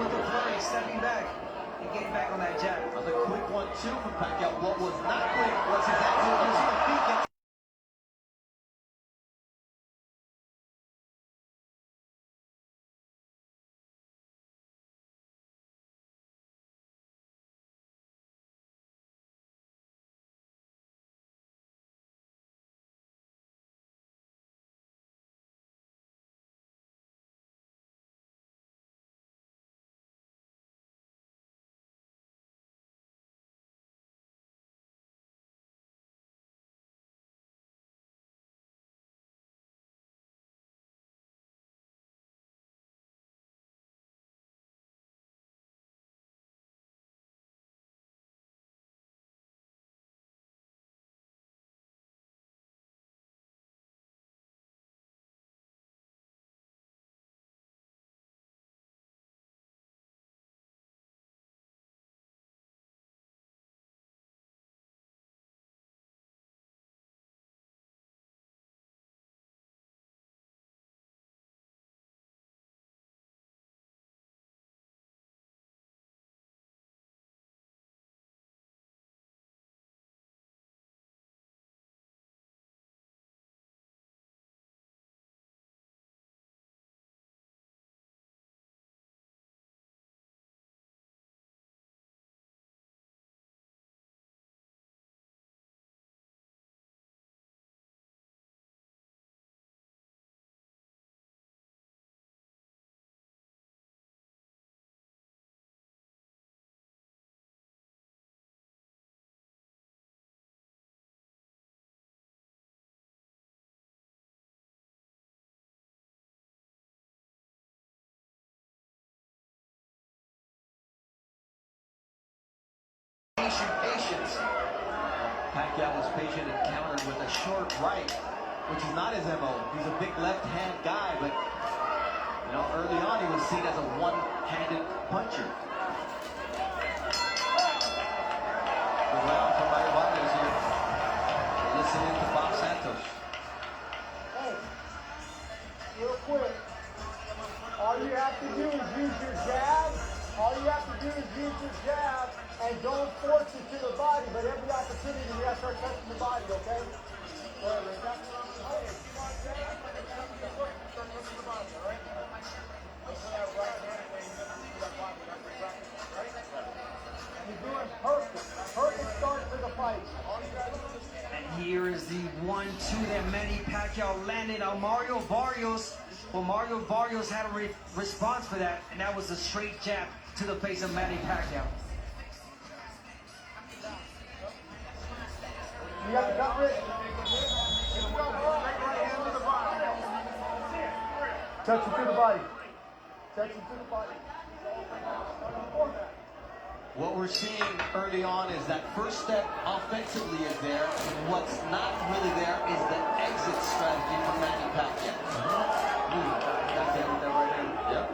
with the play, stepping back and getting back on that jab. Another quick one, too, from Pacquiao. What was not quick was his exit using the feet. Patience. Pacquiao was patient and countered with a short right, which is not his MO. He's a big left-hand guy, but early on he was seen as a one-handed puncher. Good round for Mario Vargas here. Listening to Bob Santos. Hey, real quick. All you have to do is use your jab. All you have to do is use your jab and don't force it to the body, but every opportunity you have to start touching the body, okay? Go ahead, Rick. Hey, if you want jab, start touching the body, all right? Look for that right hand when you do that body, that's exactly right? You're doing perfect. Perfect start to the fight. All you gotta do is... And here is the 1-2 that Manny Pacquiao landed on Mario Barrios. Well, Mario Barrios had a response for that, and that was a straight jab to the face of Manny Pacquiao. You got the cut, Rick? Touch it to the body. Touch it to the body. What we're seeing early on is that first step offensively is there. What's not really there is the exit strategy for Manny Pacquiao. Got that with that right hand. Yep.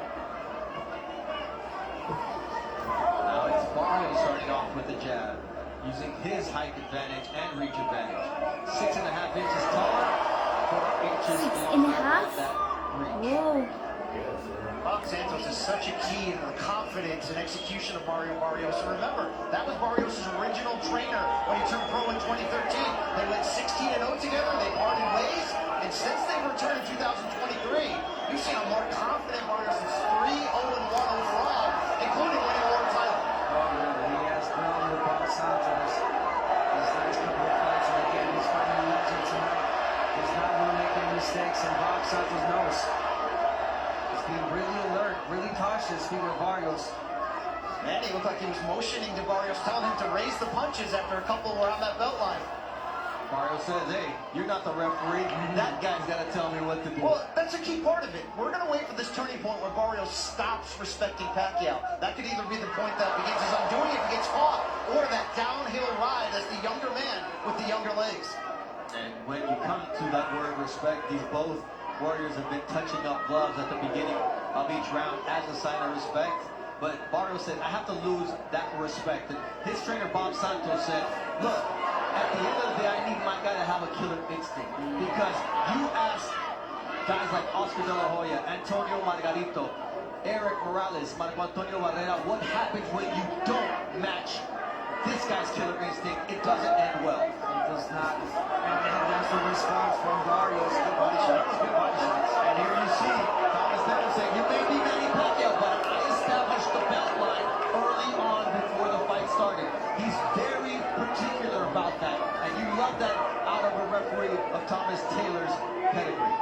Now it's Barrios starting off with the jab, using his height advantage and reach advantage. 6.5 inches taller, 4 inches 6.5? that reach. Whoa. Bob Santos is such a key in the confidence and execution of Mario Barrios. So remember, that was Barrios' original trainer when he turned pro in 2013. They went 16-0 together, they parted ways, and since they returned in 2023, you've seen a more confident Barrios. It's 3-0-1 overall, including winning a world title. Oh, yeah, he has ground with Bob Santos these last couple of fights, and again, he's fighting a legend tonight. He's not going to make any mistakes, and Bob Santos knows. Being really alert, really cautious, Figure Barrios. Manny looked like he was motioning to Barrios, telling him to raise the punches after a couple were on that belt line. Barrios says, hey, you're not the referee. That guy's got to tell me what to do. Well, that's a key part of it. We're going to wait for this turning point where Barrios stops respecting Pacquiao. That could either be the point that begins his undoing if he gets caught, or that downhill ride as the younger man with the younger legs. And when you come to that word respect, these both warriors have been touching up gloves at the beginning of each round as a sign of respect. But Barrios said, I have to lose that respect. And his trainer, Bob Santos, said, look, at the end of the day, I need my guy to have a killer instinct. Because you ask guys like Oscar De La Hoya, Antonio Margarito, Eric Morales, Marco Antonio Barrera, what happens when you don't match this guy's killer instinct? It doesn't end well. It does not. And that's the response from Barrios. Good body shots. Good body shots. And here you see Thomas Taylor saying, you may be Manny Pacquiao, but I established the belt line early on before the fight started. He's very particular about that. And you love that out of a referee of Thomas Taylor's pedigree.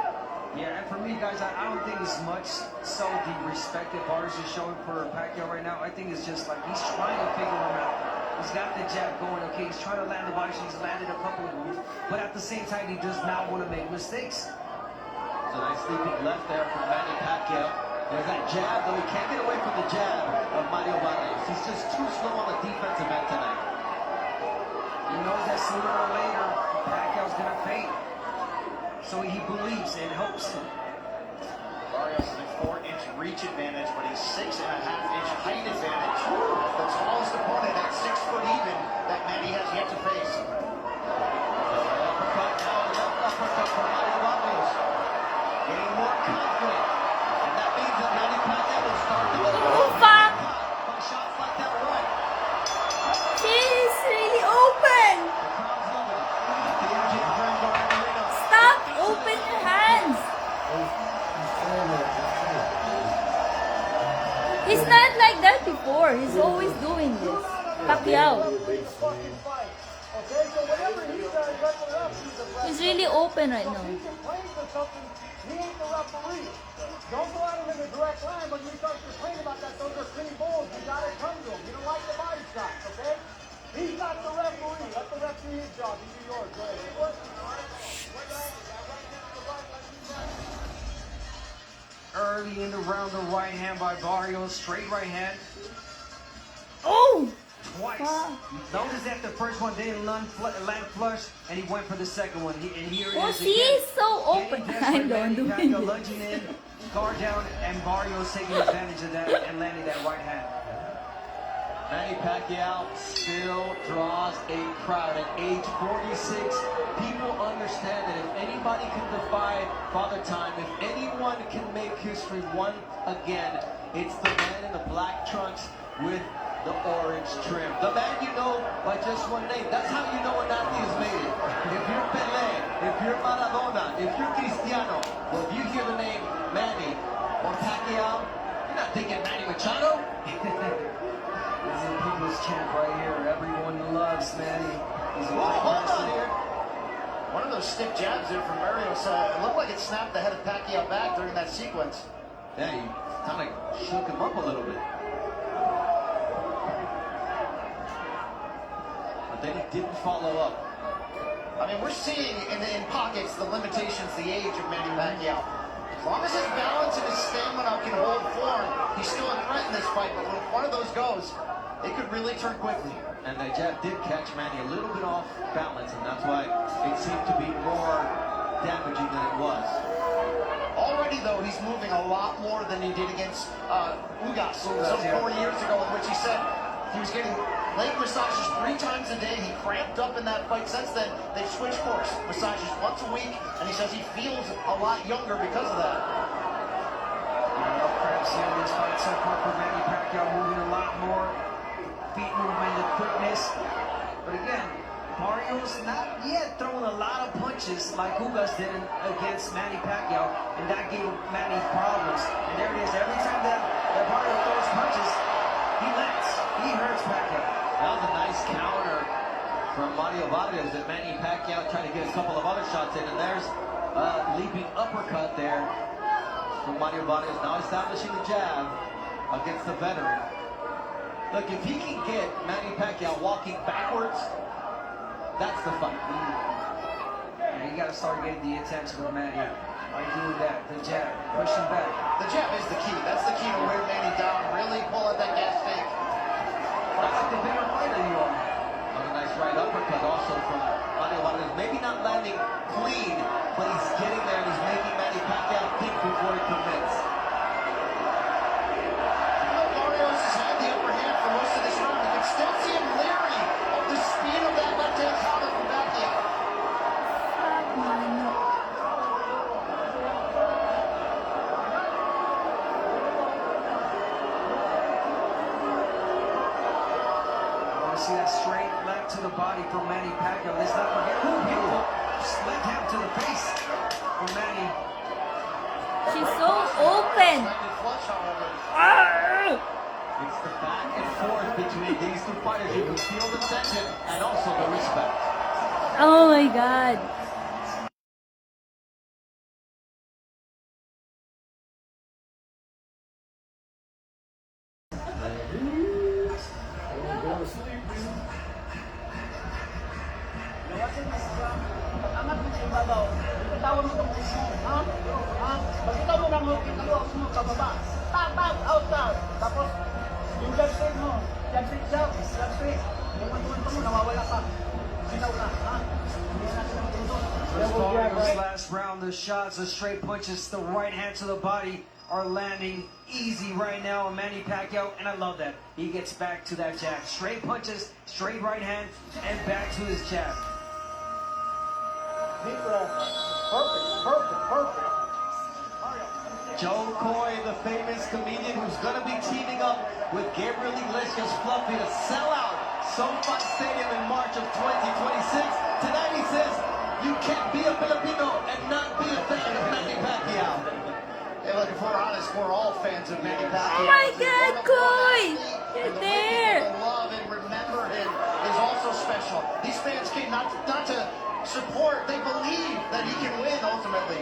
Yeah, and for me, guys, I don't think it's much so the respect that Barrios is showing for Pacquiao right now. I think it's just like he's trying to figure him out. He's got the jab going, okay, he's trying to land the body shot. He's landed a couple of moves, but at the same time, he does not want to make mistakes. There's a nice leaping left there from Manny Pacquiao. There's that jab, though he can't get away from the jab of Mario Barrios. He's just too slow on the defensive end tonight. He knows that sooner or later, Pacquiao's going to fade. So he believes and hopes. Barrios has a 4-inch reach advantage, but he's 6.5-inch height advantage. The tallest opponent at 6 foot even that Manny has yet to face. Uppercut now, left uppercut from Mario Barrios. Getting more confident. And that means that Manny Pacquiao will start to Oh, fuck! by shots like that right. She's really open! The crowd's loving it. The energy from Barrios. Stop! Open your hands! He's not like that before. He's always doing this. Pacquiao. Okay, so whenever he's let the ref, he's a ref. He's really open right So now. if he complains or something, he ain't the referee. Don't go at him in the direct line when you start complaining about that. Those are clean balls. You gotta come to him. You don't like the body shots, okay? He's not the referee. Let the ref do his job. You do yours. Go ahead. Early in the round, the right hand by Barrios, straight right hand, Oh! twice. Wow. Notice that the first one didn't land flush, and he went for the second one. And here it Oh, is she again. is so open. Getting I desperate, don't do Manny Pacquiao it. lunging in, guard down, and Barrios taking advantage of that and landing that right hand. Manny Pacquiao still draws a crowd at age 46. People understand that if anybody can defy Father Time, if anyone can make history one again, it's the man in the black trunks with the orange trim. The man you know by just one name. That's how you know an athlete has made it. If you're Pelé, if you're Maradona, if you're Cristiano, well, if you hear the name Manny or Pacquiao, you're not thinking Manny Machado. This is a people's champ right here. Everyone loves Manny. He's a Whoa, great hold on wrestler. here. One of those stiff jabs there from Barrios. It looked like it snapped the head of Pacquiao back during that sequence. Yeah, he kind of shook him up a little bit. But then he didn't follow up. I mean, we're seeing in pockets the limitations, the age of Manny Pacquiao. As long as his balance and his stamina can hold form, he's still a threat in this fight. But when one of those goes, it could really turn quickly. And that jab did catch Manny a little bit off balance, and that's why it seemed to be more damaging than it was. Already, though, he's moving a lot more than he did against Ugas some 4 years ago, in which he said he was getting leg massages 3 times a day. He cramped up in that fight. Since then, they've switched course. Massages once a week, and he says he feels a lot younger because of that. No cramps here in this fight so far for Manny Pacquiao, moving a lot more. Feet movement, the quickness. But again, Barrios not yet throwing a lot of punches like Ugas did against Manny Pacquiao, and that gave Manny problems. And there it is. Every time that Barrios throws punches, he lands. He hurts Pacquiao. That was a nice counter from Mario Barrios that Manny Pacquiao tried to get a couple of other shots in, and there's a leaping uppercut there from Mario Barrios, now establishing the jab against the veteran. Look, if he can get Manny Pacquiao walking backwards, that's the fight. And you got to start getting the attention of Manny by doing that. The jab, push him back. The jab is the key. That's the key to wear Manny down. Really pull out that gas tank. That's like the bigger fighter you are. A nice right uppercut also from Mario Barrios. Maybe not landing clean, but he's getting there and he's making Manny Pacquiao think before he commits. Barrios has had the upper hand for most of this round. You can still see him leery of the speed of that left-hand counter from Pacquiao. Fuck, man. see that straight left to the body from Manny Pacquiao. Let's not forget who beautiful left hand to the face from Manny. She's so open. Expected flush, however. It's the back and forth between these two fighters. You can feel the tension and also the respect. Oh my God. Angat mo sa ibabaw. Bitawan mo itong puso. Ha? Ha? Pagkitaw mo ng hook, italuwas mo sa baba. Tap, tap, out, tap. Tapos, yung jab straight mo. Jab straight, jab. Jab straight. Yung mantumanto mo, nawawala pa. Bitaw ka. Ha? Hindi natin ang tuntun. First Barrios last round, the shots, the straight punches, the right hand to the body are landing easy right now on Manny Pacquiao, and I love that. He gets back to that jab. Straight punches, straight right hand, and back to his jab. Deep breath. Perfect, perfect, perfect. Joe Coy, the famous comedian who's going to be teaming up with Gabriel Iglesias Fluffy to sell out SoFi Stadium in March of 2026. Tonight he says, you can't be a Filipino and not be a fan of Manny Pacquiao. Hey, look, if we're honest, we're all fans of Manny Pacquiao. Oh my God, Coy! You're The there! people love and remember him is also special. These fans came not to support, they believe that he can win ultimately.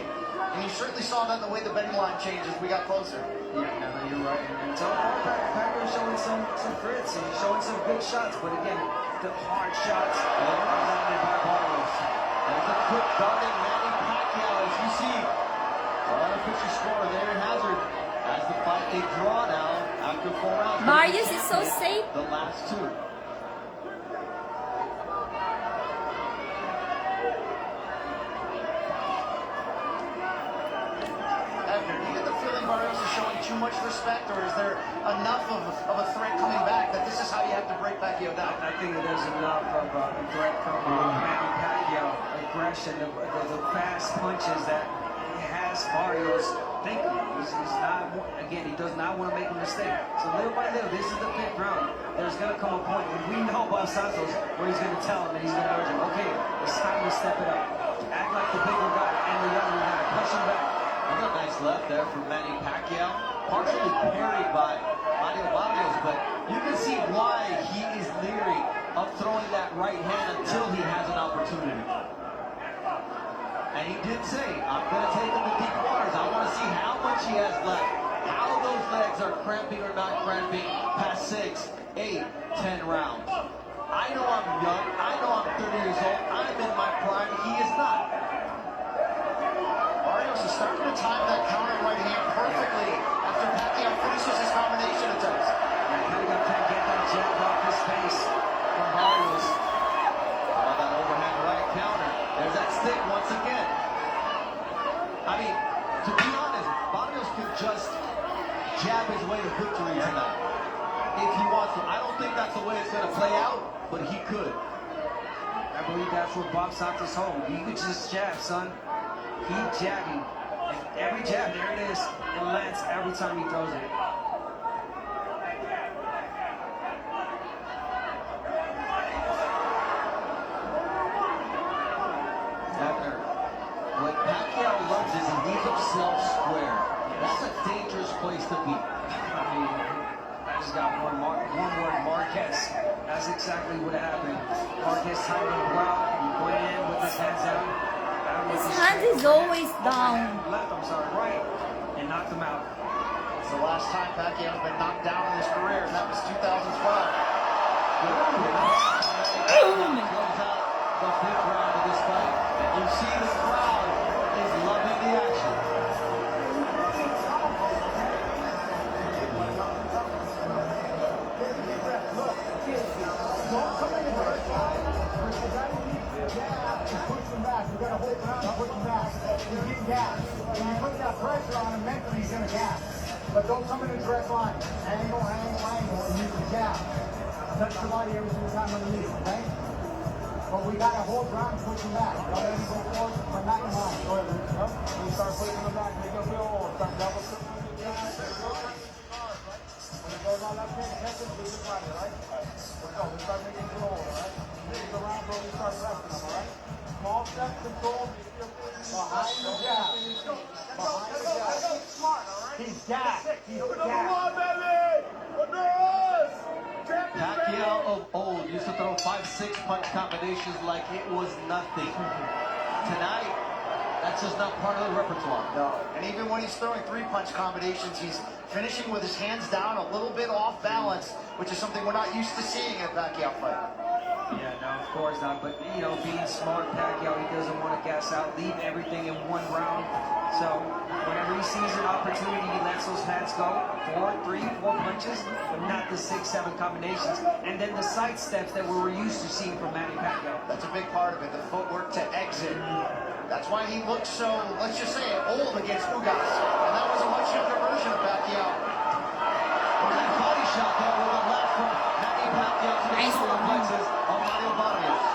And you certainly saw that in the way the betting line changed as we got closer. Yeah, no, you're right. And so far, Pacquiao showing some grits and showing some good shots, but again, the hard shots are landed by Barrios. There's a quick guarding Manny Pacquiao as you see. Unofficial score, Larry Hazard as the fight a draw now after 4 rounds. Marius is so safe. The last two. Edgar, do you get the feeling Barrios is showing too much respect, or is there enough of a threat coming back that this is how you have to break Pacquiao down? I think that there's enough of a threat from Manny Pacquiao, aggression, the fast punches that has Barrios thinking. He's not, again, he does not want to make a mistake. So little by little, this is the 5th round. There's going to come a point when we know Bob Santos where he's going to tell him and he's going to urge him, okay, it's time to step it up. Act like the bigger guy and the younger guy. Push him back. Another nice left there from Manny Pacquiao. Partially parried by Mario Barrios, but you can see why he is leery of throwing that right hand until he has an opportunity. And he did say, I'm going to take him to deep waters. I want to see how much he has left. How those legs are cramping or not cramping past 6, 8, 10 rounds. I know I'm young. I know I'm 30 years old. I'm in my prime. He is not. Barrios is starting to time that counter right hand perfectly after Pacquiao finishes his combination attempts. And Pacquiao can't get that jab off his face from Barrios. Oh, that overhand right counter. There's that stick once again. I mean, to be honest, Barrios could just jab his way to victory tonight. If he wants to. I don't think that's the way it's going to play out, but he could. I believe that's what Bob Santos told him. You could just jab, son. Keep jabbing. And every jab, there it is. It lands every time he throws it. Abner, what Pacquiao loves is he leaves himself square. That's a dangerous place to be. I mean, I just got one word, Marquez. That's exactly what happened. Marquez tied him well. He went in with his hands down. His hand is always down. Left, I'm sorry, right. And knocked him out. It's the last time Pacquiao's been knocked down in his career, and that was 2012. Close out the 5th round of this fight. And you see the crowd is loving the action. Don't come in the first line. You gotta keep the jab and push him back. You gotta hold ground and push him back. You get gas. When you put that pressure on him, mentally he's gonna gas. But don't come in a direct line. Angle, and use the jab. Touch the body every single time underneath, okay? But we gotta hold ground and push him back. Don't let him go forward, but not in line. Go ahead, Luke. Yep. We start pushing him back, make him feel, start double. When you go not paying attention to this right, all right? Let's go. We start making it roll, all right? This is the round where we start pressing them, all right? Small step control. Behind the jab. Behind the jab. He's gassed. He's gassed. Pacquiao of old used to throw 5-6 punch combinations like it was nothing. Tonight, that's just not part of the repertoire. No, and even when he's throwing 3-punch combinations, he's finishing with his hands down a little bit off balance, which is something we're not used to seeing in a Pacquiao fight. Yeah, no, of course not. But, you know, being smart, Pacquiao, he doesn't want to gas out, leave everything in one round. So, whenever he sees an opportunity, he lets those pads go. 3, 4 punches, but not the 6, 7 combinations. And then the side steps that we were used to seeing from Manny Pacquiao. That's a big part of it, the footwork to exit. That's why he looks so, let's just say it, old against Ugas. And that was a much younger version of Pacquiao. That body shot there with a left from Manny Pacquiao to the Nice solar one. plexus of Mario Barrios.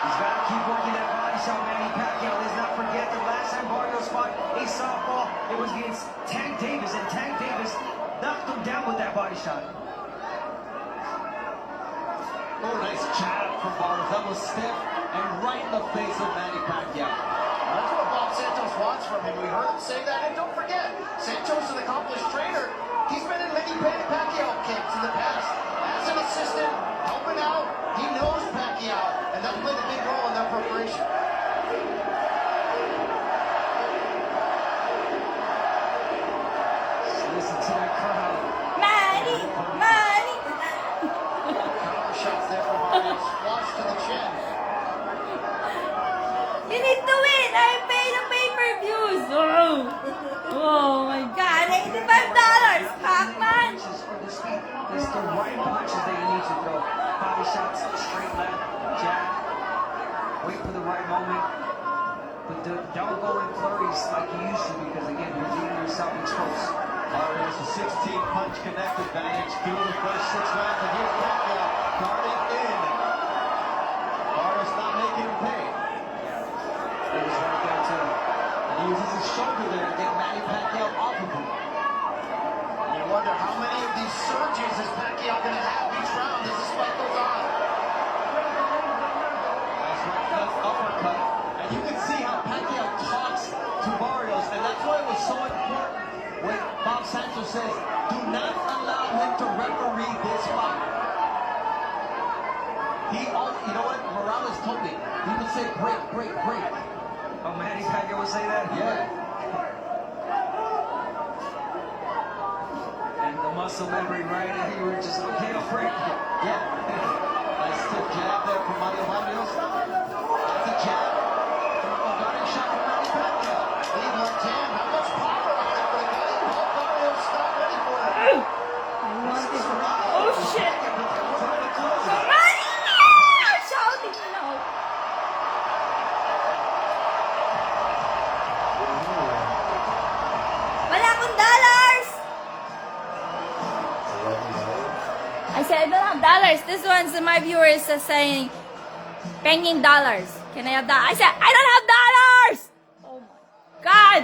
He's got to keep working that body shot, Manny Pacquiao. Let's not forget the last time Barrios fought a softball, it was against Tank Davis, and Tank Davis knocked him down with that body shot. Oh, nice jab from Barrios. That was stiff and right in the face of Manny Pacquiao. That's what Bob Santos wants from him. We heard him say that, and don't forget, Santos, an accomplished trainer, he's been in many Manny Pacquiao camps in the past. As an assistant, helping out, he knows Pacquiao, and that played a big role in their preparation. Listen to that crowd. Manny! Manny! Counter shots there from Barrios, flush to the chin. You need to win! I pay the pay-per-views! Oh my God! $85! Pac-Man! Punches for the speed. It's the right punches that you need to throw. Body shots, straight left, jab. Wait for the right moment. But don't go in flurries like you used to, because again, you're leaving yourself exposed. Barrios a 16-punch connect advantage through the first 6 rounds. And here's Pacquiao guarding in. Barrios not making him pay. It was right there too. And he uses his shoulder there to get Manny Pacquiao off of him. You wonder how many of these surges is Pacquiao going to have each round as this fight goes on. Nice right left uppercut. And you can see how Pacquiao talks to Barrios. And that's why it was so important when Bob Santos says, do not allow him to referee this fight. You know what? Morales told me. He would say, break, break, break. Oh, Manny Pacquiao would say that? Yeah. And the muscle memory, right? And he were just, okay, I'll break it. Yeah. Nice stiff jab there from Mario Barrios. That's a jab. A guarding shot from Manny Pacquiao. Lead left hand, how much power on it for the guy? Paul Barrios not ready for it. I want it. Oh shit! Close. Manny! I'm shouting now! Wala akong dollars! I said I don't have dollars. This one's my viewers are saying, penging dollars. Can I have that? I said I don't have dollars! Oh my God!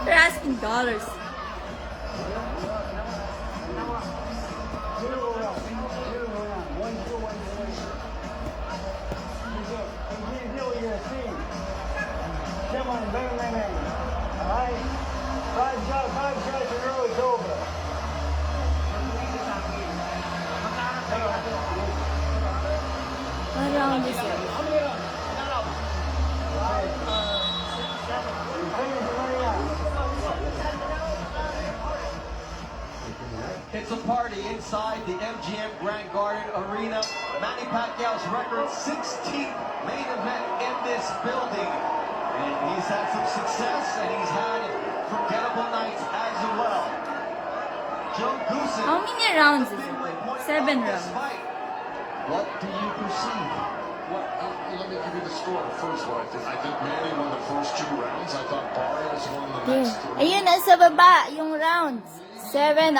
They're asking dollars. Come on, bang, bang, bang. All right? 5 shots in a row, it's over. What round is it? You finish the money out. It's a party inside the MGM Grand Garden Arena. Manny Pacquiao's record, 16th main event in this building. And he's had some success, and he's had forgettable nights as well. Joe Goosen. How many rounds is it? 7 rounds. What do you perceive? Well, let me give you the score. First of all, I think Manny won the first 2 rounds. I thought Barrios won the Yeah. next 3. Ayun, nasa baba yung rounds. 7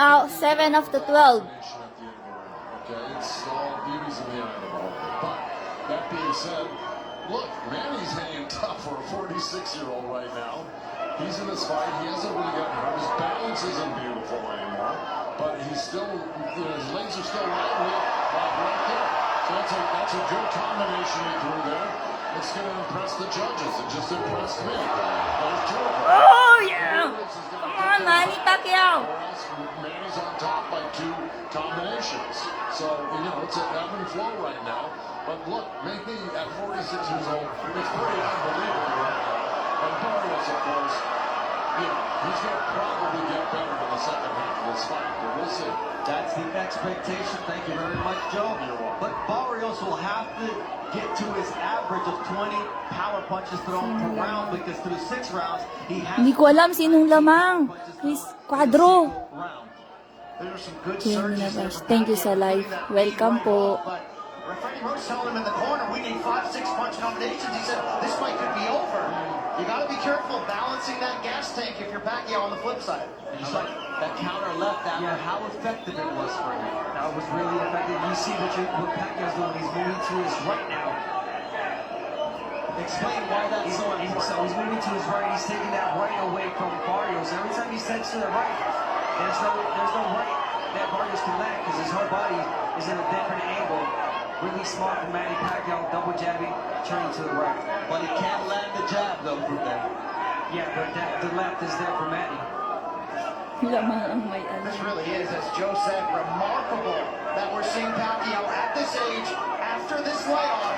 of the 12. At the end of the round, okay, it's all beauties in the eye of the ball. But that being said, look, Manny's hanging tough for a 46-year-old right now. He's in this fight. He hasn't really gotten hurt. His balance isn't beautiful anymore. he's still, his legs are still lively, right there. So that's a good combination he threw there. It's going to impress the judges. It just impressed me. There's two of them. Oh, yeah. Come on, Manny Pacquiao. Whereas Manny's on top by 2 combinations. So, it's an ebb and flow right now. But look, maybe at 46 years old, it's pretty unbelievable right now. And Barrios, of course, he's going to probably get better in the second half of this fight, but we'll see. That's the expectation. Thank you very much, Joe. But Barrios will have to get to his average of 20 power punches thrown per round because through 6 rounds, he has... Hindi ko alam sinong lamang. Chris Cuadro. There are some good Kim surges there Navas. from Thank you Pacquiao, sa live. putting that Welcome lead right po. off, but Freddie Roach telling him in the corner, we need 5-6 punch combinations. He said, this fight could be over. You got to be careful balancing that gas tank if you're Pacquiao on the flip side. And just like that counter left after how effective it was for him. That was really effective. You see what Pacquiao's doing. He's moving to his right now. Explain why that's so important. So he's moving to his right. He's taking that right away from Barrios. Every time he steps to the right, there's no right that Barrios can land because his whole body is in a different angle. Really smart from Manny Pacquiao, double jabbing, turning to the right. But he can't land the jab though from there. Yeah, but the left is there for Manny. Lamang ang may This alam. really is, as Joe said, remarkable that we're seeing Pacquiao at this age, after this layoff,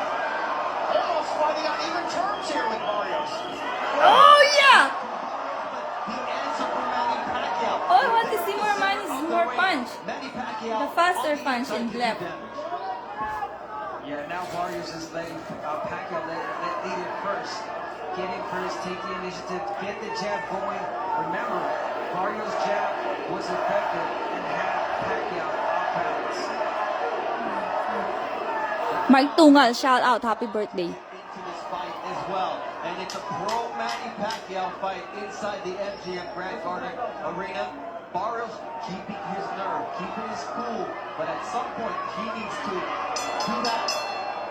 almost fighting on even terms here with Barrios. Oh, yeah. The answer for Manny Pacquiao. Oh, I want to see more more punch. Manny Pacquiao. The faster on the punch inside in to do left. damage. Yeah, now Barrios is letting Pacquiao lead it first. Get in first, take the initiative, get the jab going. Remember, Barrios' jab was effective and had Pacquiao off balance. Mike Tungal, shout out. Happy birthday. Into this fight as well. And it's a pro Manny Pacquiao fight inside the MGM Grand Garden Arena. Barrios keeping his nerve, keeping his cool, but at some point he needs to do that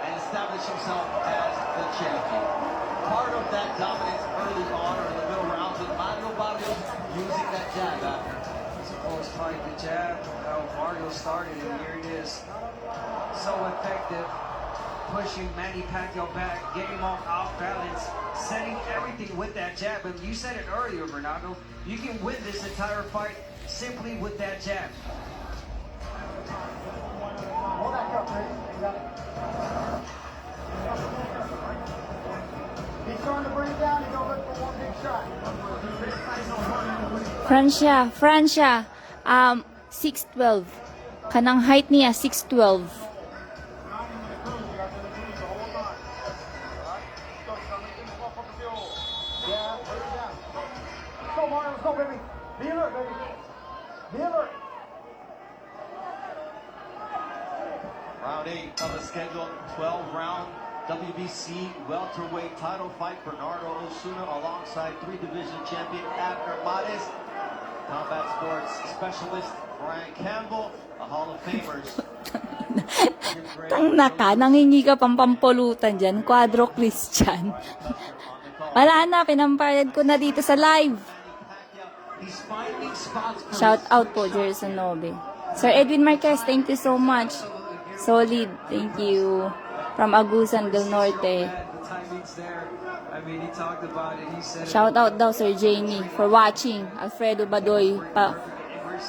and establish himself as the champion. Part of that dominance early on or in the middle rounds with Mario Barrios using that jab after. It's a close fight. The jab, how Barrios started, and here it is. So effective, pushing Manny Pacquiao back, getting him off balance, setting everything with that jab. And you said it earlier, Bernardo, you can win this entire fight simply with that jab. Hold that cup, Chris. You got it. He's trying to bring it down. He's going to look for one big shot. Francia, 6'12". Kanang height niya, 6'12". Yeah, bring it down. Let's go, Mario. Let's go, baby. Be alert, baby. Be alert. Round 8 of the scheduled 12-round WBC welterweight title fight. Bernardo Osuna alongside 3-division champion Abner Mares. Combat sports specialist Brian Campbell, a Hall of Famers. Tang naka, nangingi ka pang pampulutan dyan. Cuadro Christian. Wala na, pinampayad ko na dito sa live. He's finding spots for Shout out po, Jerson Nobe. Sir Edwin Marquez, thank you so much. Solid, thank you. From Agusan del Norte. The timing's there. I mean, he talked about it. He said Shout out daw, Sir Jamie, for watching. Alfredo Badoy,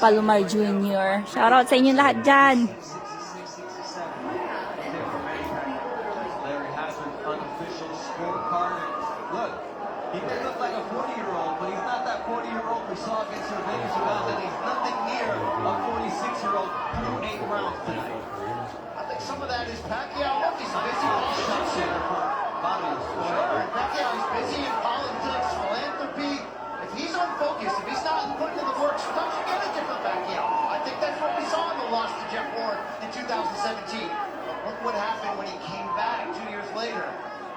Palomar Jr. Shout out sa inyo lahat dyan. 66, 67. Larry Hazard unofficial scorecard. Look, he may look like a 40-year-old, but he's not that 40-year-old we saw against Vegas Uganda. He's nothing near a 46-year-old through 8 rounds tonight. I think some of that is Pacquiao. Look, he's busy with Shots shit. there for Barrios. Sure, Pacquiao is busy in politics, philanthropy. If he's unfocused, if he's not putting in the work, sometimes you get a different Pacquiao. I think that's what we saw in the loss to Jeff Ward in 2017. But look what happened when he came back 2 years later.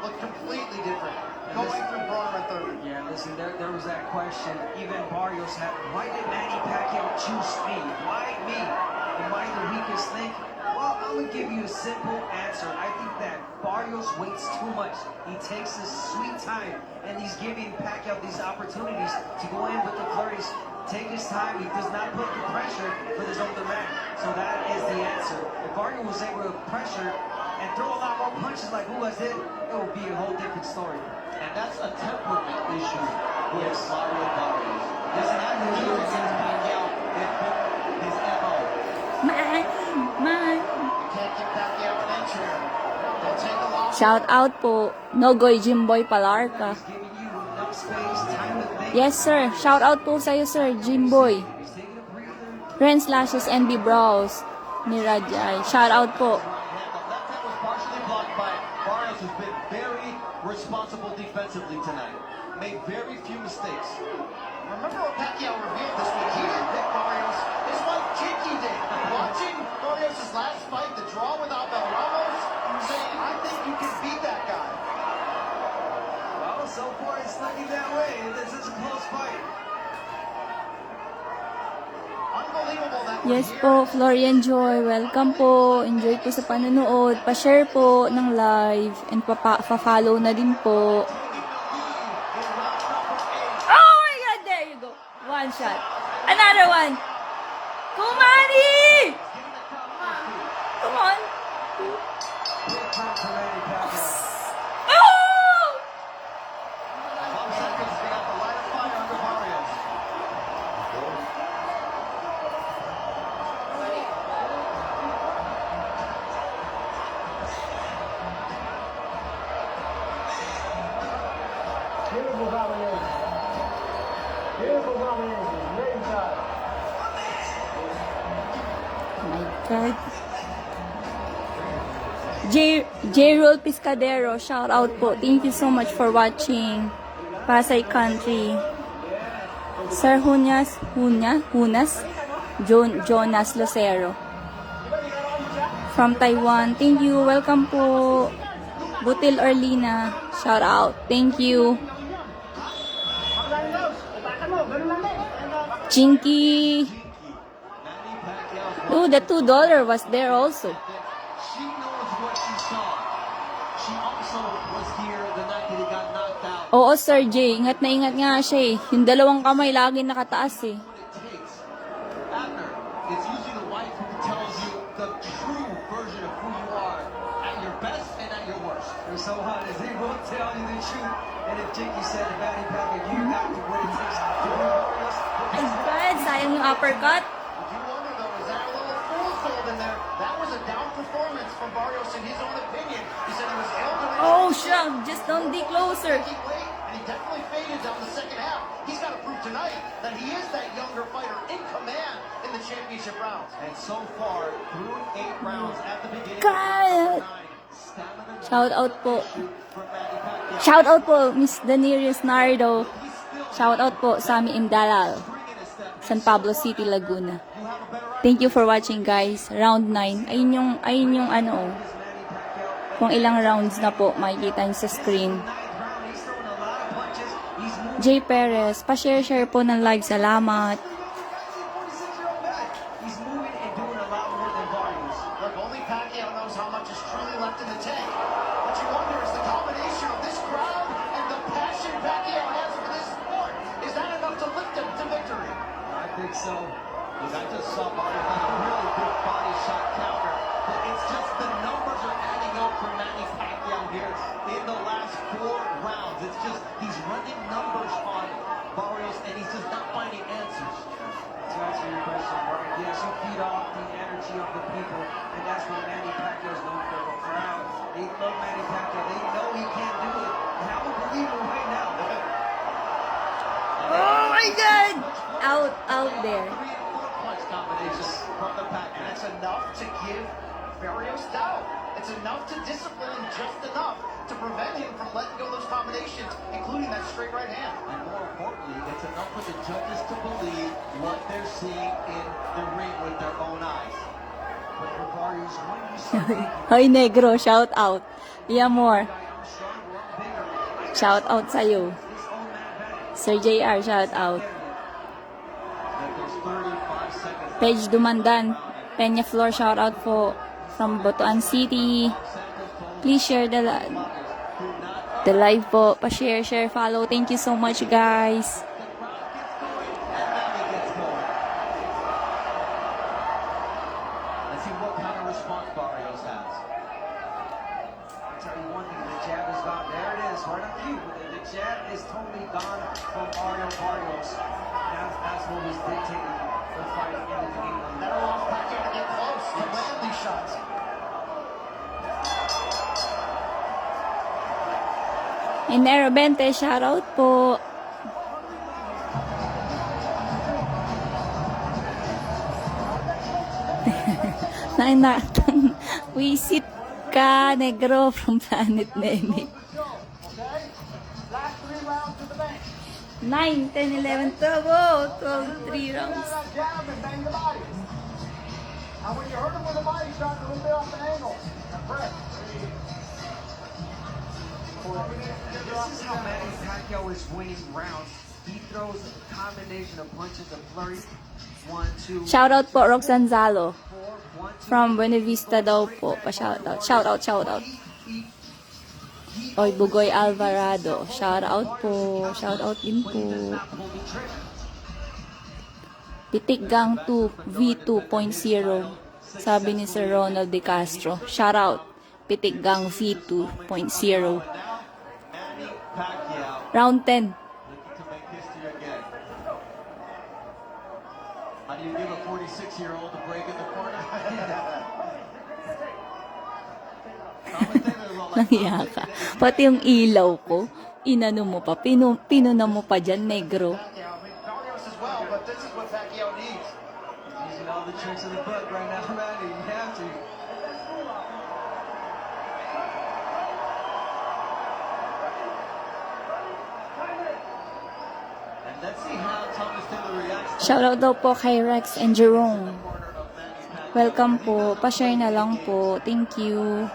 Looked completely different. Going through Broner and third. Yeah, listen, there was that question. Even Barrios had, why did Manny Pacquiao choose me? Why me? Am I the weakest link? Well, I'm going to give you a simple answer. I think that Barrios waits too much. He takes his sweet time, and he's giving Pacquiao these opportunities to go in with the flurries. take his time. He does not put the pressure for this older man. So that is the answer. If Barrio was able to pressure and throw a lot more punches like Ugas did, it would be a whole different story. And that's a temperament issue with Yes. Mario Barrios. Doesn't have to do against Pacquiao. It's been his MO. Man. You can't give Pacquiao an inch here. They'll take a loss. Shout out po, Nogoy Jimboy Palarca. He's giving you enough space, time to think. Yes, sir. Shout out po sa'yo, sir, Jimboy. He's taking a breather. Ren Slashes NB Bros ni Rajay. Shout out po. Right hand. The left hand was partially blocked by Barrios, who's been very responsible defensively tonight. Made very few mistakes. Remember what Pacquiao revealed this week? He didn't pick Barrios. His wife Jinky did. Watching Barrios' last fight, the draw with Abel Ramos, saying, I think you can beat that guy. Well, so far it's looking that way. This is a close fight. Unbelievable that we're Yes here. po, Florian Joy. Welcome po. Enjoy po sa panonood. Pa-share po ng live and pa-follow na din po. Oh my God! There you go. One shot. Another one. Kumani! Come on. Big time for Manny Pacquiao. Oh! Bob Santos is going to have to light a fire under Barrios. Beautiful domination. Beautiful domination. Ringside. Oh my God. J-Roll Piscadero, shout out po. Thank you so much for watching. Pasay Country. Sir Hunas? Jonas Lucero. From Taiwan. Thank you. Welcome po. Butil Orlina. Shout out. Thank you. Chinky. Manny Pacquiao's Oh, the $2 was there also. She knows what she saw. She also was here the night that he got knocked out. Oo, Sir J. Ingat na ingat nga siya eh. Yung dalawang kamay lagi nakataas eh. What it takes. Abner, it's usually the wife who tells you the true version of who you are at your best and at your worst. They're so hot as they won't tell you the truth. And if Jinky said to Manny Pacquiao, you got to what it takes to beat Barrios. Ay, God. Sayang yung uppercut. If you wonder though, is there a little fool's gold in there? That was a down performance from Barrios in his own opinion. He said he was elderly. Oh, shuck. Just don't be closer. He weight, and he definitely faded down the second half. He's got to prove tonight that he is that younger fighter in command in the championship rounds. And so far, through 8 rounds at the beginning God. of 9, stamina Shout out po. from Manny Pacquiao. Shout out po, Miss Danirius Nardo. He's still Shout out po, Sami Imdalal. bringing a step. San Pablo City, Laguna. You have a better Thank you for watching, guys. Round 9. Ayun yung ano, kung ilang rounds na po makikita niyo sa screen. Ninth round, he's throwing a lot of punches. He's moving. J. Perez, pa-share po ng live. Salamat. 46-year-old man. He's moving and doing a lot more than Barrios. Look, only Pacquiao knows how much is truly left in the tank. What you wonder is the combination of this crowd and the passion Pacquiao has for this sport. Is that enough to lift him to victory? I think so. Look, I just saw Barrios have a really good body shot counter, but it's just the numbers are adding up for Manny Pacquiao here in the last 4 rounds. It's just he's running numbers on Barrios, and he's just not finding answers. To answer your question, Mark, yes, you feed off the energy of the people, and that's what Manny Pacquiao is known for. The crowd, they love Manny Pacquiao. They know he can't do it. And I would believe him right now. Oh my God! Out there. 3 and 4 punch combinations from the And Pacquiao. it's enough to give Barrios doubt. It's enough to discipline him just enough to prevent him from letting go of those combinations, including that straight right hand. And more importantly, it's enough for the judges to believe what they're seeing in the ring with their own eyes. But for Barrios, when you start thinking, Hoy, Negro, shout out. Yamor, I'm stronger, I'm bigger, shout out sa'yo. this old man Manny. Sir JR, shout out. That there's 35 seconds. Paige Dumandan, Peña Flor, shout out po from Botoan City. Please share the live po. Pa-share, follow. Thank you so much, guys. The crowd gets going, and Manny gets see what kind of response Barrios has. I'll tell you one thing, the jab is gone. There it is, right on cue. The jab is totally gone from Mario Barrios. That's what was dictating the fight in the beginning. Never lost Pacquiao to get close to land these shots. Inero Bente, shoutout po. Wisit ka, negro from Planet Nene. Okay? Last 3 rounds to the bank. 9, 10, 11, 12, oh, 12, 3 rounds. That jab and bang the body. And when you hurt him with a body shot, a little bit off the angle. And press. This is how Manny Pacquiao is winning rounds. He throws a combination of punches and flurries. 1, 2, Shoutout po, Roxanne Zalo. 4, 1, 2. From Buena Vista daw po. Pa-shoutout. Shoutout. Oy, Bugoy Alvarado. Shoutout po. Shoutout din po. Pitikgang 2 V2.0. Sabi ni Sir Ronald De Castro. Shoutout. Pitikgang V2.0. Manny Pacquiao Round 10. looking to make history again. How do you give a 46-year-old a break in the corner? Commentators are like, Nahiya ka. Pati yung ilaw ko, inano mo pa, pinuna mo pa dyan, negro. Pacquiao, I mean, Barrios as well, but this is what Pacquiao needs. Using all the tricks of the book right now, Manny. You have to. and let's see how Thomas Taylor reacts to Shoutout daw po kay Rex and Jerome. the corner of Manny Pacquiao. Welcome po. Pa-share na lang po. Thank you.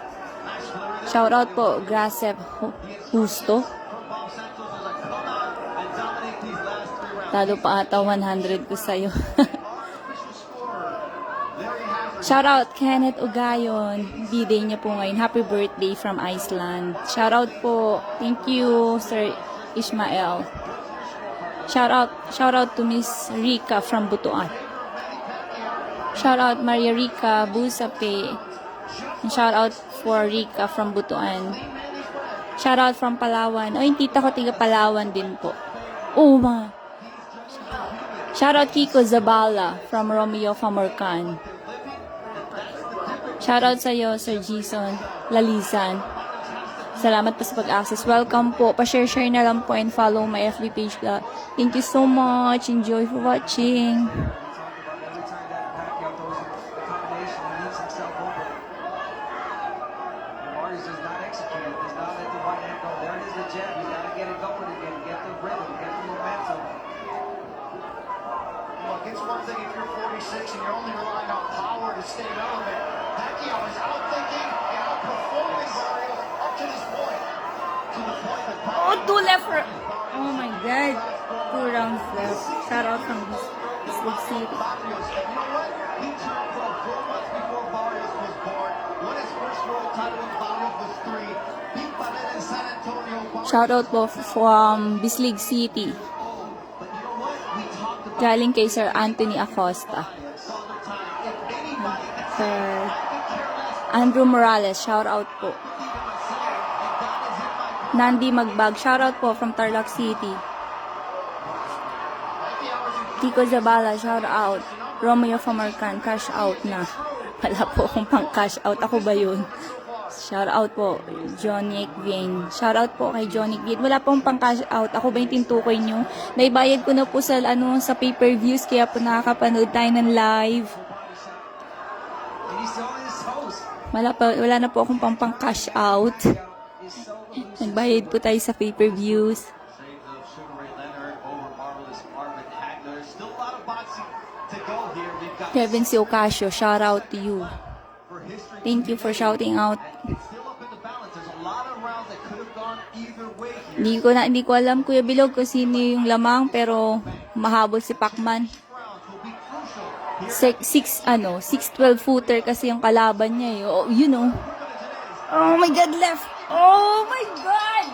Shoutout po, Grasep Justo. From Bob Santos is like, come out and dominate these last 3 rounds. Talo pa ata 100 ko sa'yo. Official scorer. There you have it. Shoutout Kenneth Ugayon. B-day niya po ngayon. Happy birthday from Iceland. Shoutout po. Thank you, Sir Ishmael. Shoutout to Miss Rika from Butuan. Shoutout Maria Rica Busape. And shoutout for Rika from Butuan. Shoutout from Palawan. O, yung tita ko tiga Palawan din po. Oh, ma. Shoutout Kiko Zabala from Romeo Famorcan. Shoutout sa iyo, Sir Jason Lalizan. Salamat po sa pag-access. Welcome po. Pa-share na lang po and follow my FB page. Thank you so much. Enjoy for watching. Every time that Pacquiao throws a combination, he leaves himself open. And Barrios does not execute. Does not let the right hand go. There it is, the jab. You got to get it going again. Get the rhythm. Get the momentum. Look, it's one thing if you're 46 and you're only relying on power to stay relevant. Pacquiao is outthinking and outperforming Barrios up to this point. To the point that Oh, 2 left. Oh my God. 2 rounds left. Shoutout from this big city. Barrios, and you know what? He turned pro 4 months before Barrios was born. Won his first world title when Barrios was 3. Beat Pavel in San Antonio. Barrios Shoutout po from Bislig City. But you know what? We talked about Galing kay Sir Anthony Acosta. Barrios all the time. If anybody can say, Sir I could care less, Andrew Morales. Shoutout po. even myself, and God is in my Nandi Magbag. Shoutout po from Tarlac City. Kiko Zabala, shout out. Romeo Famarcan, cash out na. Wala po akong pang cash out. Ako ba yun? Shout out po, Johnny Vien. Shout out po kay Johnny Vien. Wala pong pang cash out. Ako ba yung tintukoy nyo? Naibayad ko na po sa, sa pay-per-views, kaya po nakakapanood tayo ng live. And he's still on his toes. Wala na po akong pang cash out. He's so elusive. Nagbayad po tayo sa pay-per-views. Saves of Sugar Ray Leonard over marvelous Marvin Hagler. Still a lot of boxing to go here. We've got Kevin C. Ocasio, shout out to you. for history. Thank you for shouting out. It's still up in the balance. There's a lot of rounds that could have gone either way here. Hindi ko alam, Kuya Bilog, kung sino yung lamang, pero mahabol si Pacman. Rounds will be crucial. 6'12" footer kasi yung kalaban niya eh. Oh, you know. Oh my God, left. Oh my God.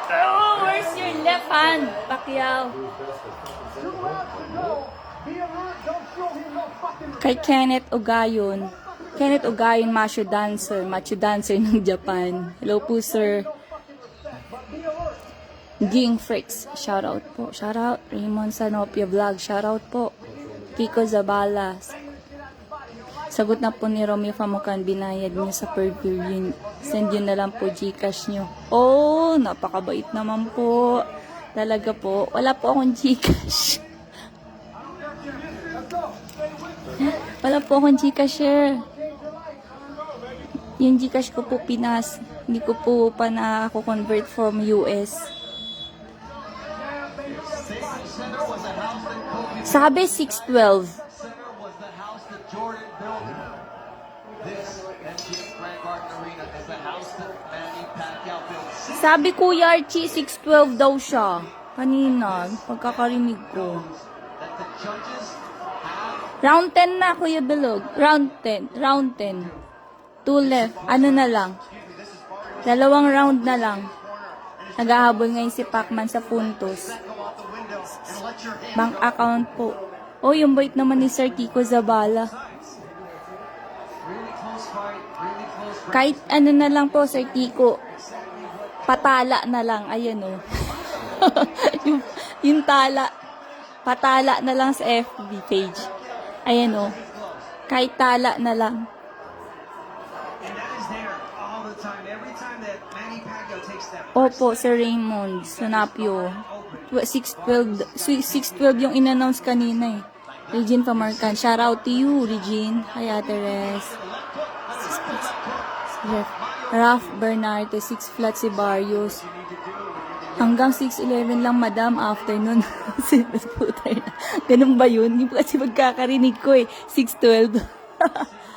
Oh, where's your left hand, Pacquiao? 2 rounds to go Kay Kenneth Ogayon. Kenneth Ogayon, macho dancer ng Japan. Hello po, sir. Ging Freaks, shout out po. Shout out. Raymond Sanopia Vlog, shout out po. Kiko Zabala. Sagot na po ni Romeo Famukan, binayad niyo sa per-view yun. Send yun na lang po Gcash niyo. Oh, napakabait naman po. Talaga po. Wala po akong Gcash. Wala po akong Gcash, sir. Yung Gcash ko po Pinas. Hindi ko po pa na-convert from US. Sabi 612. Center was the house that Jordan built. This MGM Grand Garden Arena is the house that Manny Pacquiao built. Sabi Kuya Archie 612 daw siya. Kanina, pagkakarinig ko. That the judges have Round 10 na, Kuya Bilog. Round 10. Round 10. 2 left. Ano na lang? 2 round na lang. Naghahabol ngayon si Pacman sa puntos. Bank account po. Oh, yung bait naman ni Sir Kiko Zabala. Really close fight, really close fight. Kahit ano na lang po, Sir Kiko. Patala na lang. Ayan o. yung tala. Patala na lang sa FB page. Ayan o. Kahit tala na lang. And that is there all the time. Every time that Manny Pacquiao takes that Opo, Sir Raymond Sanapio. 612 yung in-announce kanina eh. Regine Pamarcan. Shout out to you, Regine. Hi, Ate Res. Raf Bernardo, 6 flat si Barrios. Hanggang 6:11 lang, madam, afternoon. Ganun ba yun? Hindi po kasi magkakarinig ko eh. 6:12.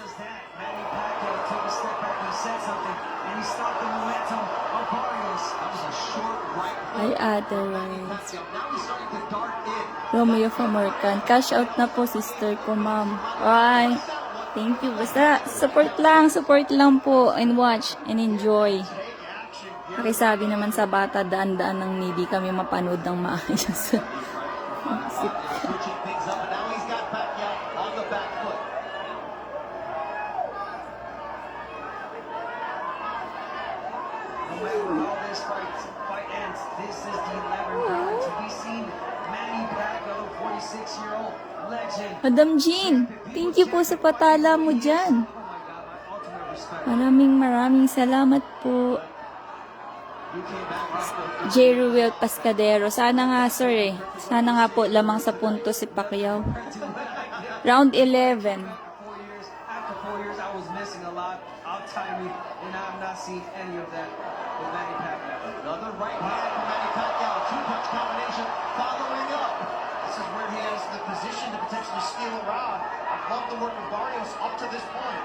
was that. Manny Pacquiao took a step back and said something, and he stopped the momentum of Barrios. that was a short right hook. Hi, Ate Res. Pacquiao. Now he's starting to dart in. Romeo Famarcan. Cash out na po, sister ko, ma'am. Bye. Thank you. Basta, support lang po, and watch, and enjoy. Pakisabi naman sa bata, daan-daan ng hindi kami mapanood ng maayos. Switching things up, and now he's got Pacquiao on the back foot. No matter how this fight ends, this is the 11th round to be seen. Manny Pacquiao, the 46-year-old legend. Madam Jean, thank you po sa patala mo dyan. Oh my God, my ultimate respect. Maraming salamat po. You came back after J. Ruel Pascadero. Sana nga, sir eh. Sana nga po lamang sa punto si Pacquiao. Round 11. 4 years, after 4 years, I was missing a lot of timing, and I'm not seeing any of that with Manny Pacquiao. another right hand from Manny Pacquiao. Two-punch combination following up. This is where he has the position to potentially steal a round. I've loved the work of Barrios up to this point.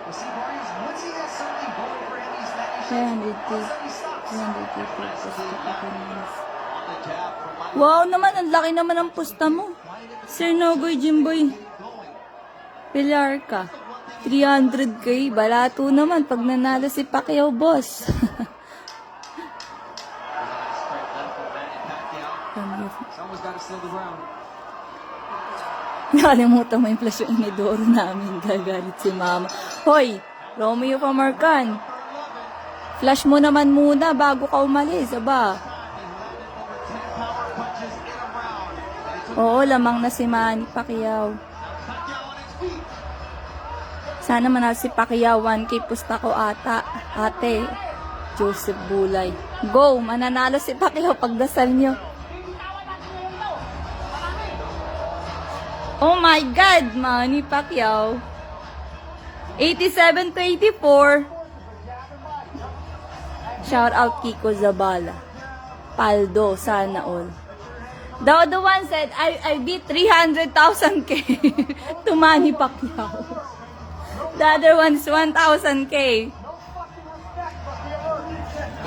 But see, Barrios, once he has something going for him, he's that he 300 all of a sudden he stops. 300 pesos. On the jab from Manny. Wow naman, ang laki naman ang pusta mo. Sir Nogoy Jimboy. Pilar ka. 300k. Balato naman pag nanalo si Pacquiao, boss. Someone's got to steal the round. Nakalimutan mo yung flash yung inidoro namin. Gagalit si mama. Hoy, Romeo Pamarcan. Flash mo naman muna bago ka umalis, aba. Oo, lamang na si Manny Pacquiao. Sana manalo si Pacquiao. 1K pusta ko ata. Ate, Joseph Bulay. Go, mananalo si Pacquiao. Pagdasal nyo. Oh my God, Manny Pacquiao. 87 to 84. Shout out Kiko Zabala. Paldo, sana all. The one said, I beat 300,000k to Manny Pacquiao. The other one's 1,000k.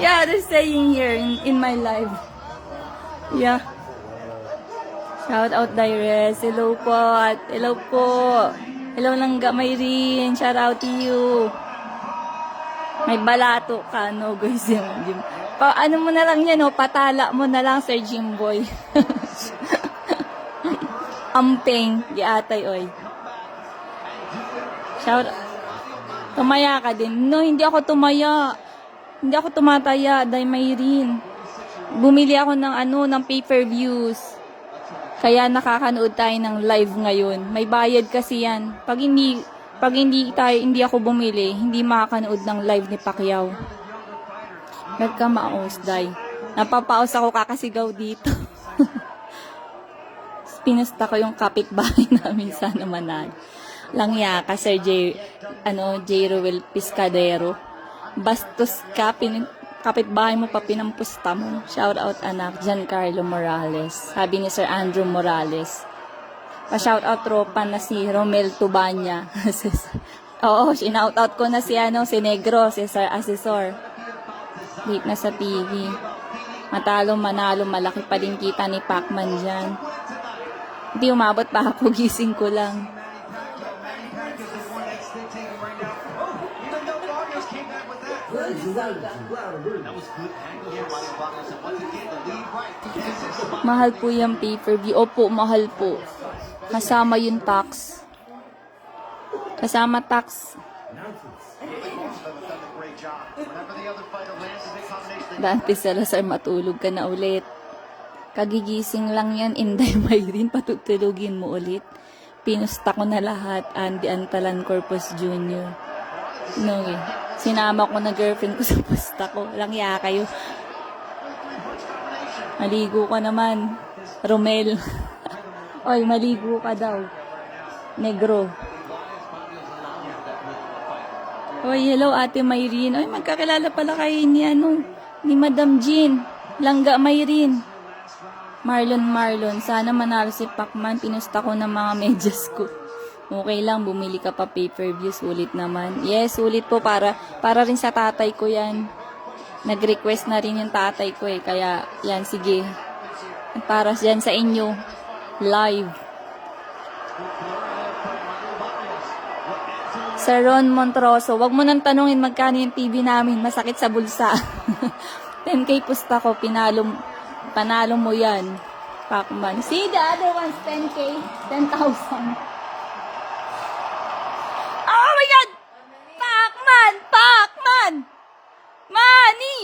Yeah, they're saying here in my live. Yeah. Shout out Dires. Hello po. At hello po. Hello Langga Mayrin. Shout out to you. May balato ka, no, guys. Jim. Ano mo na lang yan, no? Patala mo na lang, Sir Jimboy. Ampeng, giatay, oy. Shout Tumaya ka din. No, hindi ako tumaya. Hindi ako tumataya, dahil Mayrin. Bumili ako ng pay-per-views. Kaya nakakanood tayo ng live ngayon. May bayad kasi yan. Pag hindi ako bumili, hindi makakanood ng live ni Pacquiao. Nagkamaos, day. Napapaos ako kakasigaw dito. Pinusta ko yung kapitbahay namin, sana manalo. Langya ka, Sir J. Ruel Piscadero. Bastos ka, kapitbahay mo pa pinampusta mo. Shout out anak, Giancarlo Morales. Sabi ni Sir Andrew Morales. Pa-shout out tropa na si Romel Tubanya. Oo, shinout out ko na si Negro, si Sir Asesor. Late na sa TV. Matalo, manalo, malaki pa din kita ni Pacman dyan. Hindi umabot pa ako, gising ko lang. Mahal po yung pay-per-view. Opo, mahal po. Kasama yung tax. Kasama tax. Dante Salazar, matulog ka na ulit. Kagigising lang yan, Inday Mayrin, patutulugin mo ulit. Pinusta ko na lahat, Andy Antalan Corpus Jr. No, eh. Sinama ko na girlfriend ko sa pusta ko. Langya kayo. Maligo ka naman, Romel. Oy, maligo ka daw. Negro. Oy, hello Ate Mayrin. Oy, magkakilala pala kayo ni Madam Jean. Langga Mayrin. Marlon. Sana manalo si Pacman. Pinusta ko ng mga medyas ko. Okay lang, bumili ka pa pay-per-view. Sulit naman. Yes, sulit po. Para rin sa tatay ko yan. Nag-request na rin yung tatay ko eh. Kaya, yan, sige. Para yan sa inyo. Live. Sir Ron Montroso, wag mo nang tanungin magkano yung TV namin. Masakit sa bulsa. 10K pusta ko. Panalo mo yan. Pacman. See the other ones, 10K. 10,000. Oh my God! Pacman! Money!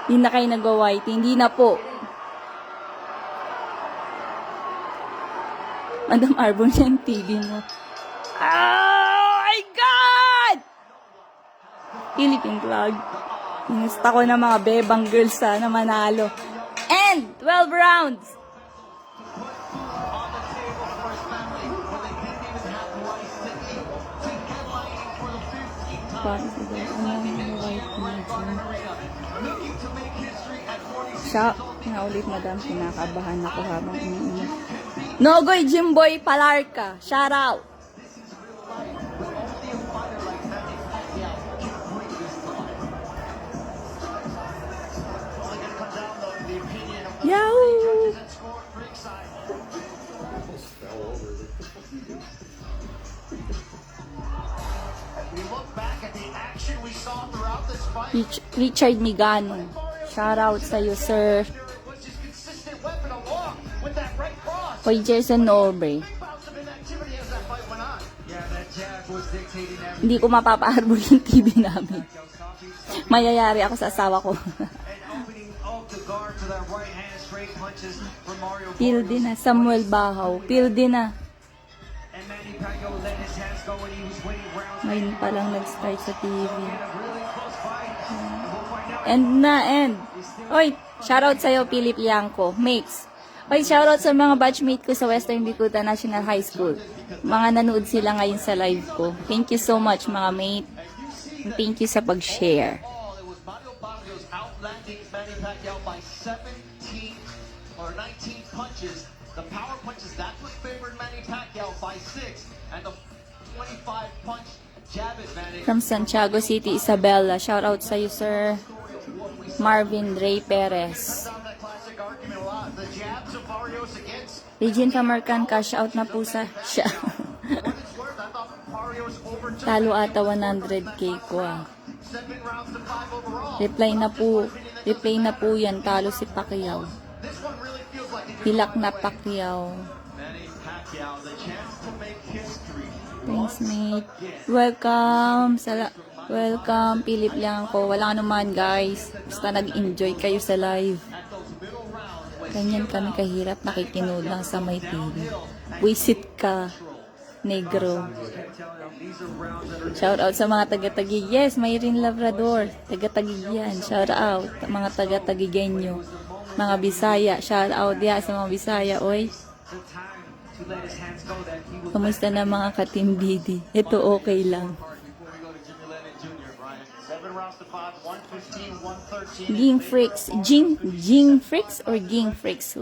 Hindi na kayo nag-white. Hindi na po. Madam Arbon yan, TV mo. Oh my God! Philippine Vlog. Inusta ko ng mga bebang girls na manalo. And 12 rounds. Siya, naulit madam, kinakabahan ako habang umiinom. Nogoy Jimboy Palarca, shout out. Yahoo! Richard Migano, shout out sa iyo, sir. Hoy, Jason Nobre. Hindi ko mapapaarbol yung TV namin. Mayayari ako sa asawa ko. Pilde na, Samuel Bahaw. Pilde na. Ngayon pa lang nag-start sa TV. End. Oy, shoutout sa'yo, Philip Yanko. Mates. Oy, shoutout sa mga batchmate ko sa Western Bicuta National High School. Mga nanood sila ngayon sa live ko. Thank you so much, mga mate. Thank you sa pag-share. The power punches, that's what favored Manny Pacquiao by 6. And the 25 punch jab advantage. From Santiago City, Isabela. Shout out sa you, sir. Marvin Ray Perez. Regine Camarcan, cash out na po sa siya. Talo ata 100k ko ah. Reply na po yan. Talo si Pacquiao. Hilak na Pacquiao. Manny Pacquiao, the chance to make history. Thanks, once mate. again. Welcome, Philip lang ko. Wala naman, guys. Basta nag-enjoy kayo sa live. At those middle rounds, when Ganyan kami kahirap nakikinood lang sa may TV. Wisit ka, negro. Shout out sa mga taga-tagig. Yes, Mayrin Labrador. Taga-tagig yan. Shout out. Mga taga-tagigenyo. Mga Bisaya. Shout out ya sa mga Bisaya. Oy. Kamusta na mga katimbidi? Ito okay lang. before we go to Jimmy Lennon Jr., Brian. 7 rounds to 5, 115, 113. Ging Freaks. Jing Freaks or Ging Freaks?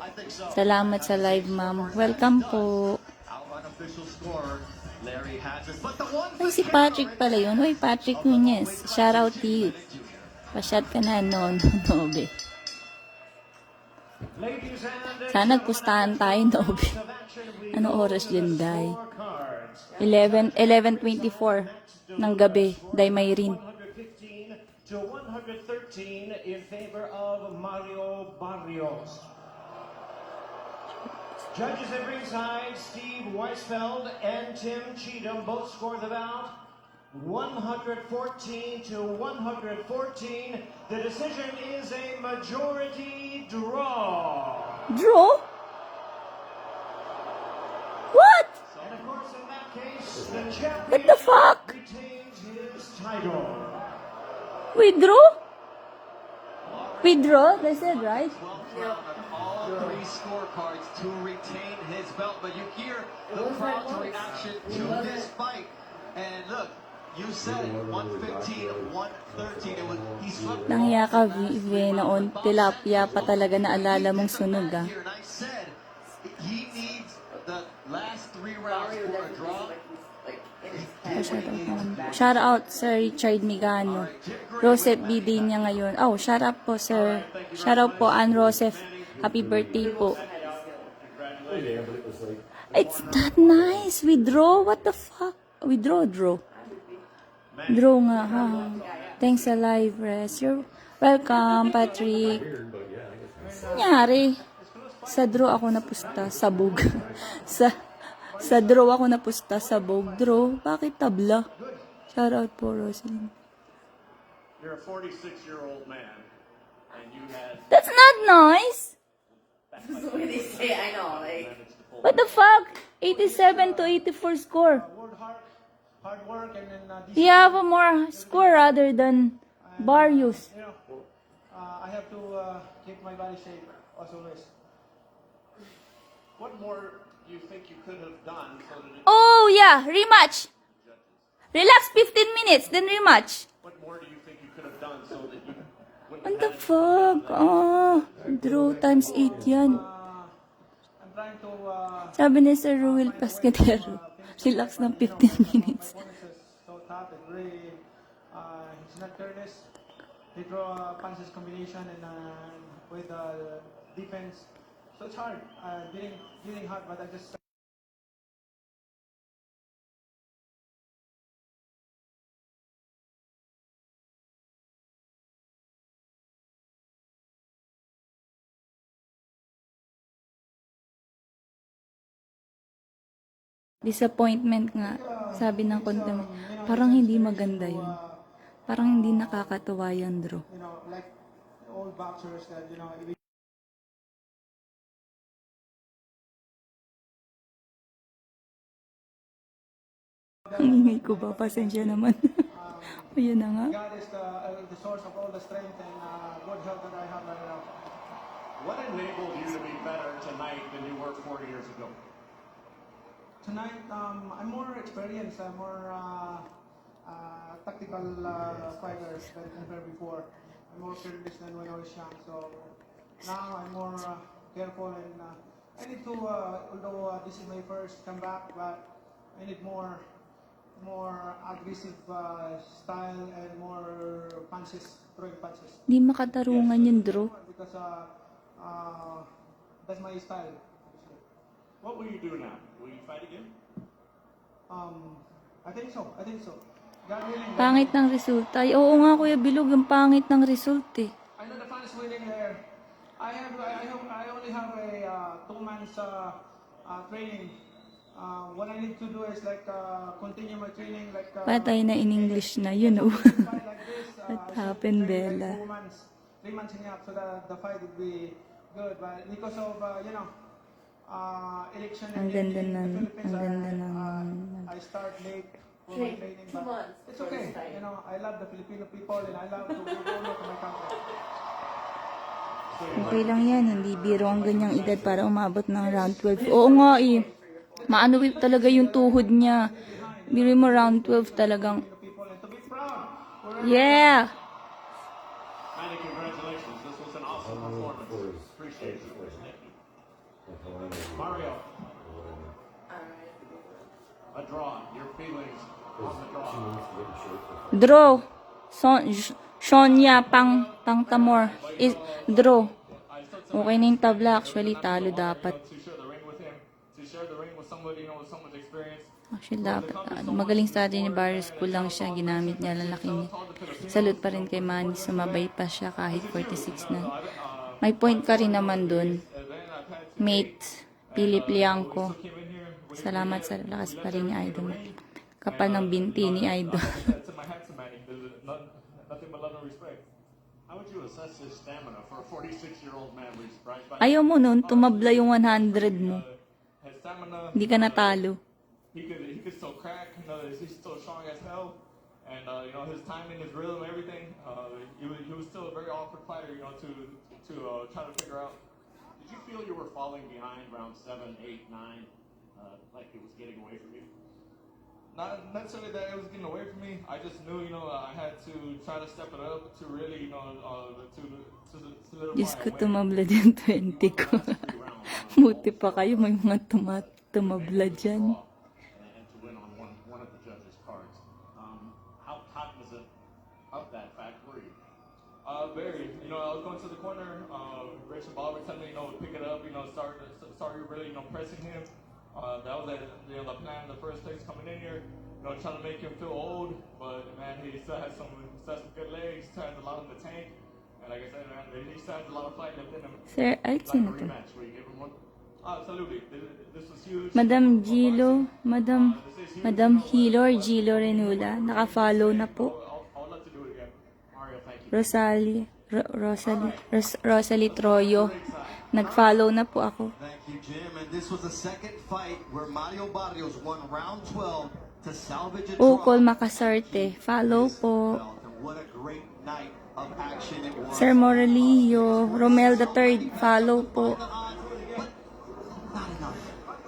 Salamat sa live, ma'am. Welcome po. Our unofficial scorer, Larry Hadges. But the one Ay, si Patrick pala yun. Hoy, Patrick Nunez. Shout out to you. Pa-shot ka na, Nobe. Sana pustahan tayo, Nobe. Ano oras dyan, Day? 11:24 ng gabi, Day Mayrin. 115 to 113 in favor of Mario Barrios. Judges at ringside, Steve Weisfeld and Tim Cheatham both scored the bout. 114 to 114. The decision is a majority draw. Draw? What? And of course, in that case, the champion What the fuck? retains his title. Withdraw? Withdraw? They said, right? 12th round on all three scorecards to retain his belt. But you hear the crowd's reaction to this fight. And look, you said it, 115, 113. It was, he swept Nangya ka, Vive, noon. Tilapia pa talaga naalala mong sunog, ah. here. And I said, he needs the last 3 rounds for a draw. Shout out, Sir Richard Migano. Rosef BD niya ngayon. Oh, shout out po, sir. Shout out po, Ann Rosef. Happy birthday po. It's not nice. Withdraw? What the fuck? Withdraw, draw. Draw nga, ha? Thanks sa live, Res. You're welcome, Patrick. Nangyari? Sa draw ako napusta. Sabog. Sa draw ako napusta. Sabog. Draw? Bakit tabla? Shout out po, Roslyn. You're a 46-year-old man, and you had That's not nice. What the fuck? 87 to 84 score. Hard work and then You have a more score rather than Barrios. I have to keep my body shape as always. what more do you think you could have done so that it, Oh yeah, rematch. Relax 15 minutes, then rematch. what more do you think you could have done so that you wouldn't What have the had fuck? Oh, draw times 8 yan. I'm trying to Sabi ni Sir Ruel Pasquetero, relax ng 15 minutes. opponent is so tough and really he's not careless. He draw punches combination and with defense. So it's hard. Getting hard, but I just Disappointment nga, sabi ng content, parang hindi maganda yun. Parang hindi nakakatuwa yan, draw. like old boxers that Ang ingay ko ba? Pasensya naman. Ayun na nga. God is the source of all the strength and good health that I have right now. What enabled you to be better tonight than you were 4 years ago? Tonight, I'm more experienced. I'm more tactical fighter than compared before. I'm more fearless than when I was young. So now I'm more careful and I need to. Although this is my first comeback, but I need more aggressive style and more punches, throwing punches. Hindi makatarungan yung draw. Because that's my style. What will you do now? Will you fight again? I think so. God willing. Pangit ng resulta. Ay, oo nga, Kuya Bilog, yung pangit ng result eh. I know the fans winning there. I only have a 2 months training. What I need to do is like continue my training like Patay na in English na, you know. fight like this. What I should happened, train Bella? like 2 months, 3 months and a half, so that the fight would be good. But because of election Ang in ganda the ng, Philippines, ang ganda ng, I start late for my training, but it's okay. I love the Filipino people and I love to give honor to my country. okay lang yan, hindi biro ang ganyang edad para umabot ng round 12. Oo nga eh, maano talaga yung tuhod niya. Biro mo round 12 talagang, yeah! Manny, congratulations. This was an awesome performance. Appreciate it. Mario. A draw. Your feelings on the draw. Draw. Sonya Pangtamor is draw. Okay na yung tabla, actually talo dapat. To share the ring with him. To share the ring with somebody, with someone's experience. Actually dapat, magaling sa atin ni Barris, kulang siya, ginamit niya lalaki niya. Salute pa rin kay Manny, sumabay pa siya kahit 46 na. May point ka rin naman dun. Mate, Philip Liangco. Salamat sa lakas pa rin ni Idol. Kapal ng binti ni Idol. To my handsome Manny, there's nothing but love and respect. How would you assess his stamina for a 46-year-old man? Were you surprised by Ayaw mo nun, tumabla yung 100 mo. his stamina? Hindi ka natalo. He could still crack. He's still strong as hell, and his timing, his rhythm, everything. He was still a very awkward fighter. To try to figure out. Did you feel you were falling behind round 7, 8, 9, like it was getting away from you? Not necessarily that it was getting away from me. I just knew, I had to try to step it up to really, to solidify. Diyos ko, and win. tumabla din 20 ko. Buti pa kayo, may mga tumabla dyan. And to win on one of the judges' cards. How cognizant of that fact were you? Very. I was going to the corner. Rich and Bob were telling me, pick it up. Start really, pressing him. That was the plan in the first place coming in here. Trying to make him feel old, but man, he still has some good legs. Still has a lot in the tank. And like I said, man, he still has a lot of fight left in him. Sir, ay, sino to? Rematch, will you give him one? Absolutely. This was huge. Madam Gilo, Madam Hilo or Gilo Renula, naka-follow na po. I would love to do it again. Mario, thank you. Rosalie Troyo, nag-follow na po ako. Thank you, Jim. And this was the second fight where Mario Barrios won round 12 to salvage a draw. Ukol Makasarte, follow po. And what a great night of action it was. Sir Morelio, Romel III, follow po. The odds, but not enough.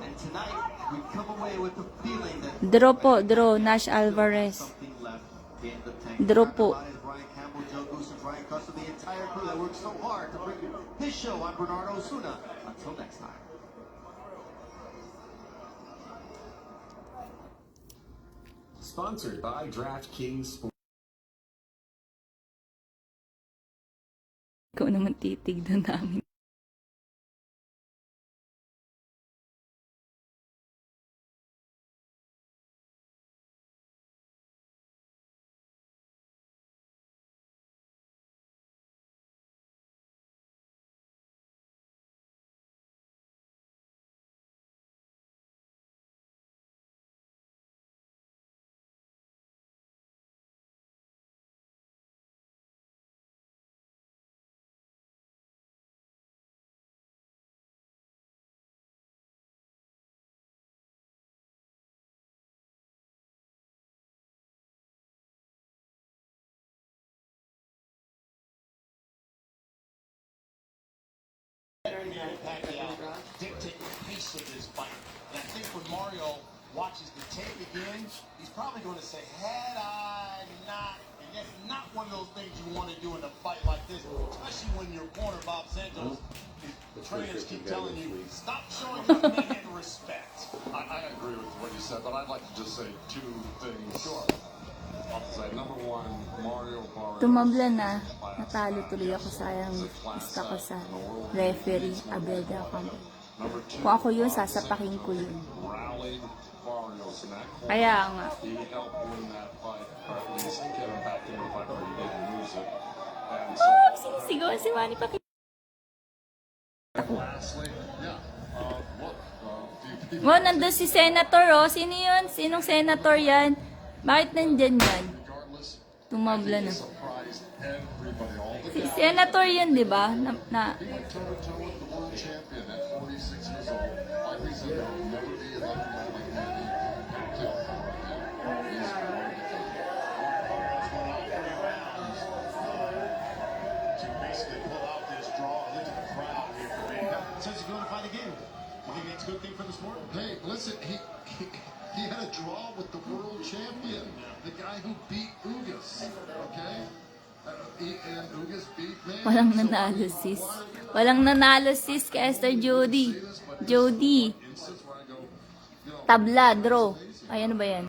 And tonight, we come away with the feeling that Draw po, draw, Nash Alvarez. something left in the tank. Draw po. Brian Campbell, Joe Goose, and Brian Custer, the entire crew that worked so hard to bring you this show. I'm Bernardo Osuna. Until next time. Sponsored by DraftKings Sports. Ikaw naman titignan namin. Pacquiao dictate the pace of this fight. And I think when Mario watches the tape again, he's probably going to say, had I not, and that's not one of those things you want to do in a fight like this, especially when your corner, Bob Santos, the trainers keep telling you, stop showing your man respect. I agree with what you said, but I'd like to just say two things. Sure. I'll say, number one, Mario Barrios. Tumabla na, natalo tuloy ako, sayang gusto ko sa referee Abelda Campo. Number two, Kung ako yun, sasapakin ko yun. rallied Barrios in that corner. Kaya nga. He helped win that fight, or at least get him back in the fight where he didn't lose it. And so, Sinisigaw si Manny Pacquiao. Lastly, yeah, look, do you Wow, nandun si Senator, oh. Sino yun? Sinong Senator yan? Bakit nandyan yan? regardless, Tumabla na. surprised everybody, all the Si Senator yun, di ba? Na He went toe-to-toe with the world champion at 46 years old. Like we said, there will never be another guy like Manny Pacquiao. And he's To basically pull out this draw. Look at the crowd here. Says he's going to fight again. You think that's a good thing for the sport? Hey, listen, he had a draw with the world champion, the guy who beat Ugas, okay? And Ugas beat Manny. walang nanalo, sis. Walang nanalo, sis, kay Esther Jody. Jody. Instance where I go, you know, Tabla, draw. Ay, ano ba yan?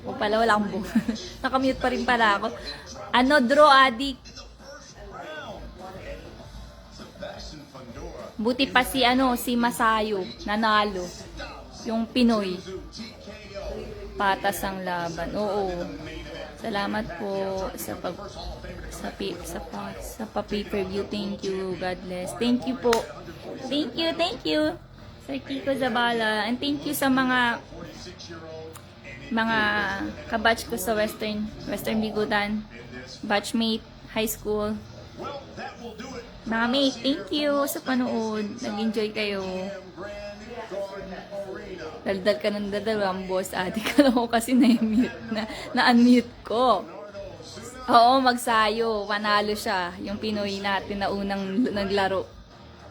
O pala, wala akong buhok. Nakamute pa rin pala ako. Ano, draw, addict. Buti pa si, si Masayo, nanalo. Yung Pinoy. Patas ang laban. Oo. Salamat po sa pa-pay-per-view. Thank you. God bless. Thank you po. Thank you. Sir Kiko Zabala. And thank you sa mga kabatch ko sa Western Bigutan, batchmate, high school. Mga mate, thank you sa panood. Nag-enjoy kayo. Daldal ka ng daldal, boss. Ate ka lang ako kasi na-unmute ko. Oo, magsayo. Panalo siya. Yung Pinoy natin na unang naglaro.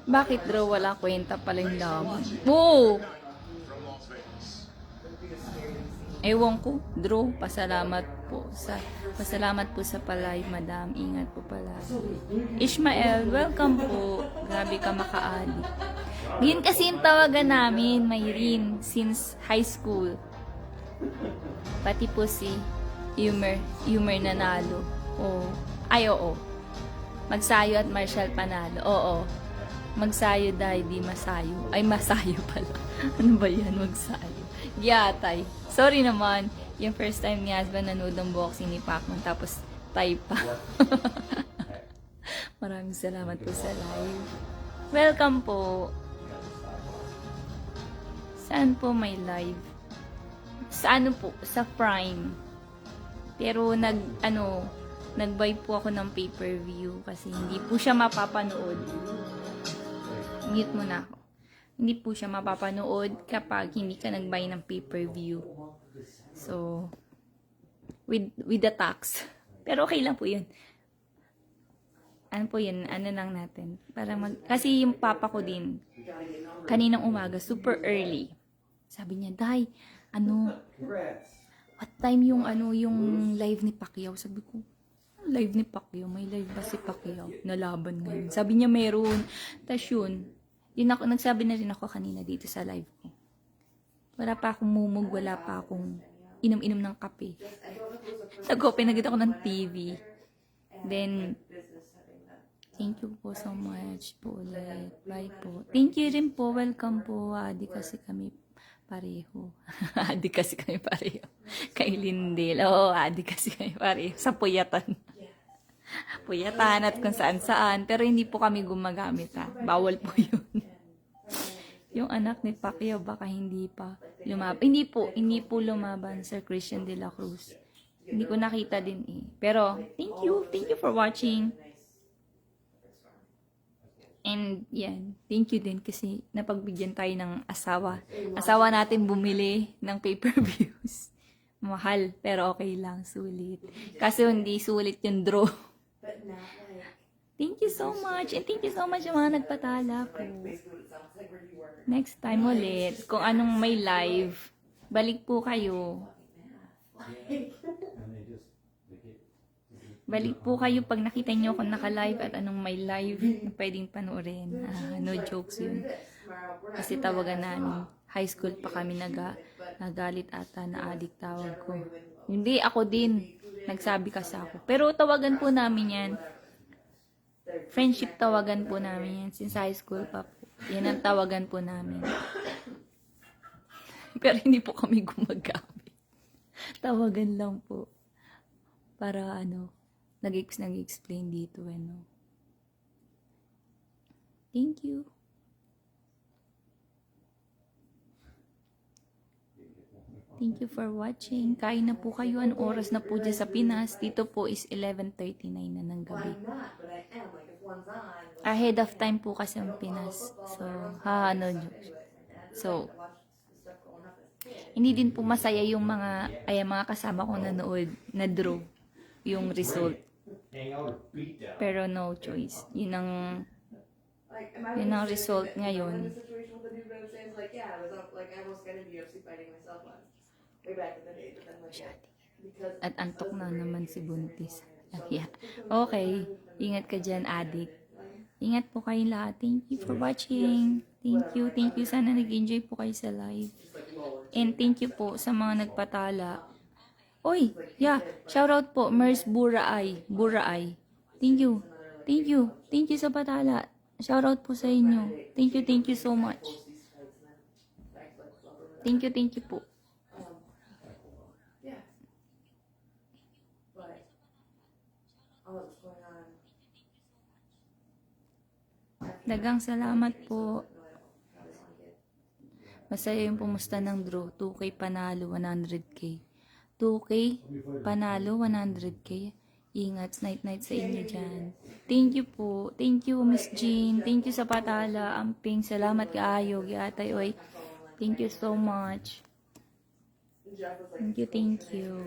Bakit draw? Wala kwenta pala yung laban. Woo! Ewan ko, draw. Pasalamat po sa palay, madam. Ingat po pala. Ishmael, welcome po. Grabe ka makaali. Ngayon kasi yung tawagan namin, Mayrin, since high school. Pati po si Yumer nanalo. Oo. Ay, oo. Magsayo at Marshall panalo. Oo. Magsayo dahil di masayo. Ay, masayo pala. Ano ba yan? Magsayo. Giyatay. Sorry naman. Yung first time ni husband nanood ng boxing ni Pacman, tapos tay pa. Maraming salamat po sa live. Welcome po. Saan po may live? Sa ano po? Sa Prime. Pero nag-buy po ako ng pay-per-view kasi hindi po siya mapapanood. Mute mo na ako. Hindi po siya mapapanood kapag hindi ka nag-buy ng pay-per-view. So, with the tax. Pero okay lang po yun. Ano po yun? Ano lang natin. Kasi yung papa ko din, kaninang umaga, super early. Sabi niya, Day, what time yung live ni Pacquiao? Sabi ko, live ni Pacquiao? May live ba si Pacquiao? Nalaban ngayon. Sabi niya, meron. Tapos yun, nagsabi na rin ako kanina dito sa live ko. Wala pa akong mumug, wala pa akong inom-inom ng kape. Nag-open na ako ng TV. Then, thank you po so much po ulit. Bye po. Thank you rin po. Welcome po. Adi kasi kami pareho. Adi kasi kami pareho. Kay Lindel. Oo, adi kasi kami pareho. Sa puyatan. Puyatan at kung saan-saan. Pero hindi po kami gumagamit ha. Bawal po yun. Yung anak ni Pacquiao baka hindi pa lumaban. Hindi po lumaban, Sir Christian de la Cruz. Hindi ko nakita din eh. Pero, thank you for watching. And, yan. Thank you din kasi napagbigyan tayo ng asawa. Asawa natin bumili ng pay-per-views. Mahal, pero okay lang, sulit. Kasi hindi sulit yung draw. Thank you so much. And thank you so much yung mga nagpatala po. Next time ulit, kung anong may live, balik po kayo. Balik po kayo pag nakita nyo kung naka-live at anong may live na pwedeng panoorin. No jokes yun. Kasi tawagan namin. High school pa kami nagalit ata na adik tawag ko. Hindi, ako din. Nagsabi kasi ako. Pero tawagan po namin yan. Friendship tawagan po namin yan. Since high school pa po. Yan ang tawagan po namin. Pero hindi po kami gumagamit. Tawagan lang po. Para nag-explain dito. Thank you. Thank you for watching. Kain na po kayo. Anong oras na po dyan sa Pinas? Dito po is 11:39 na ng gabi. Ahead of time po kasi ang Pinas. So, hindi din po masaya yung mga kasama kong nanood na draw yung result. Pero no choice. Yun ang result ngayon. At antok na naman si Buntis. Yeah. Okay. Ingat ka dyan, adik. Ingat po kayong lahat. Thank you for watching. Thank you. Thank you. Sana nag-enjoy po kayo sa live. And thank you po sa mga nagpatala. Oy, yeah. Shoutout po. Mers Buraay. Thank you. Thank you. Thank you sa patala. Shoutout po sa inyo. Thank you. Thank you so much. Thank you. Thank you po. Dagang salamat po. Masaya yung pumusta ng draw. 2K panalo, 100K. 2K panalo, 100K. Ingat, night sa inyo dyan. Thank you po. Thank you, Miss Jean. Thank you sa patala. Amping, salamat kaayo. Giatay, oy. Thank you so much. Thank you.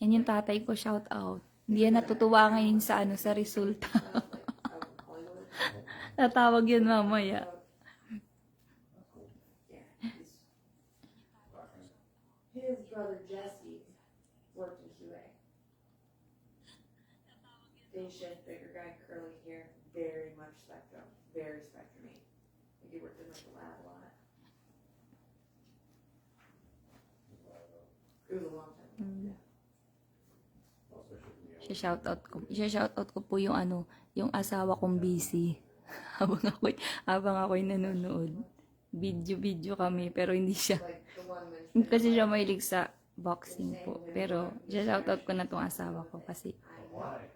Yan yung tatay ko, shout out. Hindi yan natutuwa ngayon sa resulta. Tatawag yun mamaya. His brother Jesse worked in QA. Day shift, bigger guy, curly hair, very much spectrum, very spectrum-y. He worked in the lab a lot. It was a long time. Shoutout ko po yung yung asawa kong busy. habang ako'y nanonood. Video kami, pero hindi siya. Kasi siya mahilig sa boxing po. Pero, shoutout ko na tong asawa ko kasi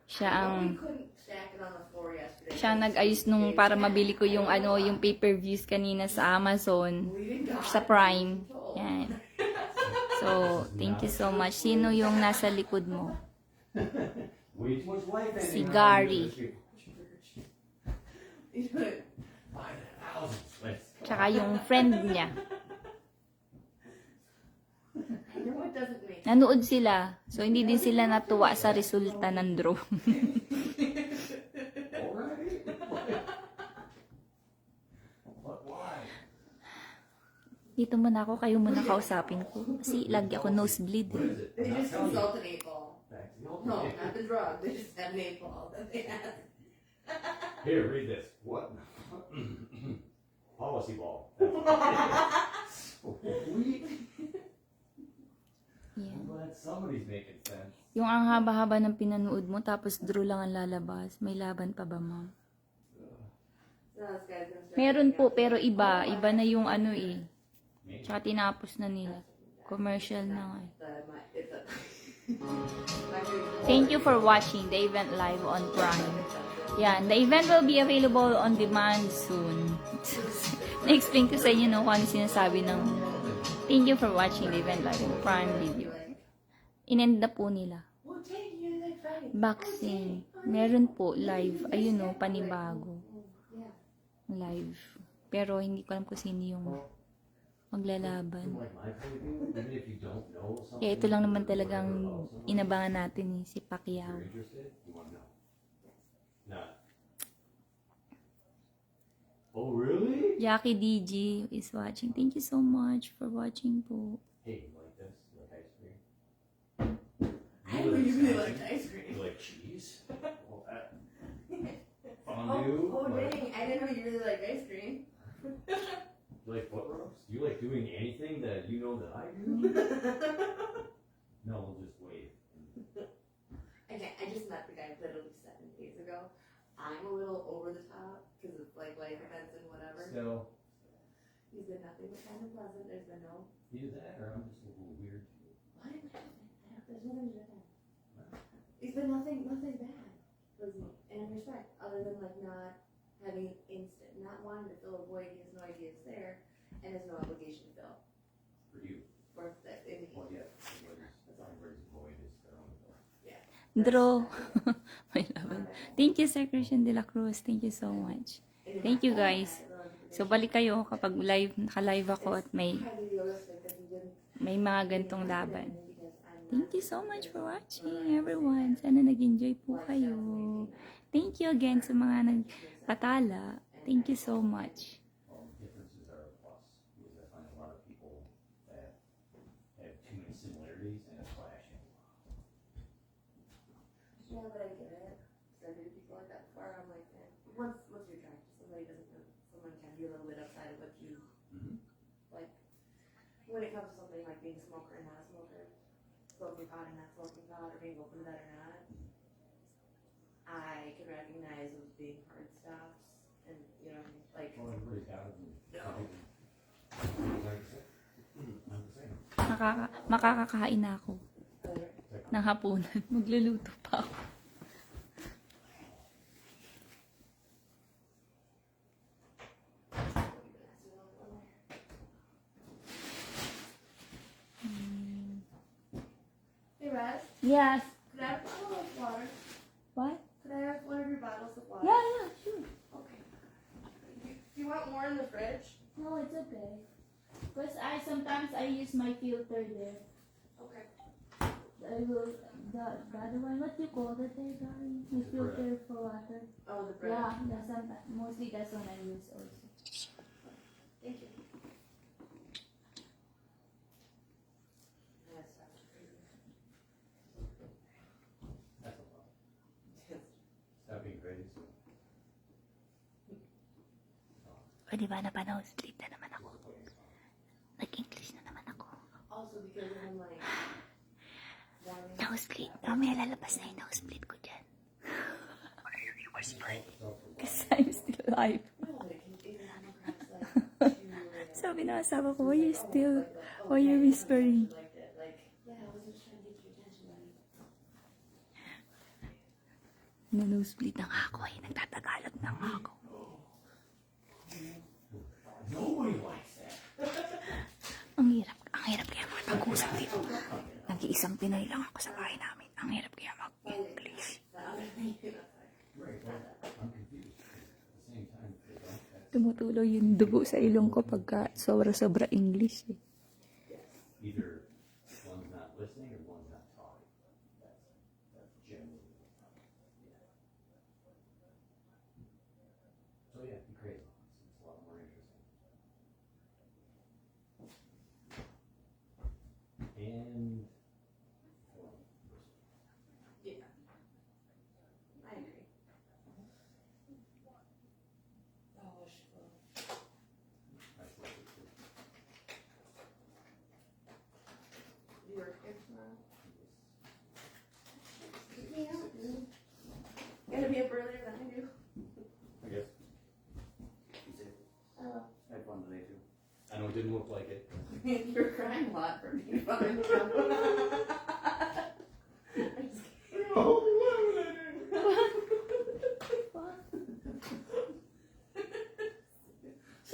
siya ang nag-ayos nung para mabili ko yung yung pay-per-views kanina sa Amazon, sa Prime. Yan. So, thank you so much. Sino yung nasa likod mo? Si Gary. Tsaka yung friend niya. Nanood sila. So, hindi din sila natuwa sa resulta ng draw. Dito muna ako. Kayo muna kausapin ko. Kasi lagi ako nosebleed. They just consulted 8-ball. No, not the drug. They just had an 8-ball that they had. Here, read this. What? Policy ball. Sweet. Yeah. I'm glad somebody's making sense. Yung ang haba-haba ng pinanood mo, tapos draw lang ang lalabas. May laban pa ba, ma'am? Meron po, pero iba. Iba na yung Tsaka tinapos na nila. Commercial na nga. Thank you for watching the event live on Prime. Yan, the event will be available on demand soon. Na-explain ko sa inyo kung ano sinasabi ng thank you for watching the event live on Prime Video. Inend na po nila. Boxing. Meron po live. Ayun panibago. Live. Pero hindi ko alam kung sino yung maglalaban. Like my point of view, even if you don't know something. Kaya ito lang naman talagang inabangan natin si If Pacquiao. you're interested, you want to know. Not. Oh, really? Jackie DG is watching. Thank you so much for watching po. Hey, you like this? You like ice cream? I really like ice cream. You like cheese? Well, Oh, fondue? Like, dang. I didn't know you really like ice cream. you like foot rubs? You like doing anything that you know that I do? No, we'll just wait. Okay, I just met the guy literally 7 days ago. I'm a little over the top because of like life events and whatever. Still, He's been nothing but kind of pleasant. There's been no. either that or I'm just a little weird to you. What? There's nothing bad. He's been nothing bad with me, and in respect, other than like not having an instant, not wanting to fill a void he has no idea is there, and has no obligation to fill. For you. For that indication. Well, yeah. Everybody's void is their own void. Yeah. Draw. My love. Thank you, Sir Christian De La Cruz. Thank you so much. Thank you, guys. So, balik kayo kapag naka-live ako at may mga gantong laban. Thank you so much for watching, everyone. Sana nag-enjoy po kayo. Thank you again sa mga nagpatala. Thank you so much. Differences are a plus because I find a lot of people that have too many similarities and it's clashing. Yeah, but I get it. So I do people like that before. I'm like, man, once you're attracted to somebody, doesn't know, someone can be a little bit outside of what you like. When it comes to something like being a smoker and not a smoker, smoking pot and not smoking pot, or being open to that or not, I can recognize those being hard stops, and you know, like. Well, everybody's got it. No. Like I said, Makakakain na ako ng hapunan. Magluluto pa ako. Hey, Raz, Yes. could I have a bottle of water? What? Could I have one of your bottles of water? Yeah, sure. Okay. Do you want more in the fridge? No, it's okay. Because sometimes I use my filter there. Okay. I will, the other one, what do you call that there, darling? My filter for water. Oh, the bread. Yeah, sometimes, mostly that's one I use also. Thank you. that's a lot. Stop being crazy. O diba, napanosplit na naman ako. Nag-English na naman ako. Also because I'm like wanting Nosebleed. Mamaya lalabas na yung nosebleed ko dyan. Kasi I'm still alive. Sabi na asawa ko, why you whispering? like that. Like, yeah, I was just trying to get your attention, buddy. Na-nosebleed na nga ako eh. Nagtatagalog na nga ako. Nobody likes that. Ang hirap kaya mag-usap dito. Nag-iisang Pinoy lang ako sa bahay namin. Ang hirap kaya mag-English. Right, well, I'm confused. At the same time, that's Tumutuloy yung dugo sa ilong ko pagka sobra-sobra English eh. either one's not listening or one's not talking. That's generally what's happening. Yeah. So yeah, be crazy. It's a lot more interesting. And Yeah. I agree. Oh, sure. I like it too. You work here tomorrow? Yeah. Gotta be up earlier than I do. I guess. Oh. I had fun today too. I know it didn't look like it. You're crying a lot for me. Fine.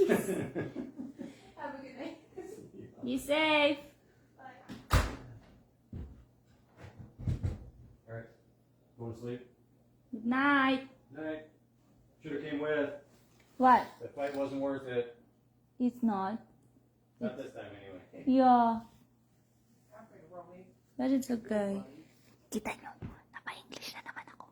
Have a good night. Be safe! Alright. Going to sleep? Good night! Night. Should have came with. What? That fight wasn't worth it. It's not. Not this time anyway. Yeah. But it's okay. Kita nyo, napa-English na naman ako.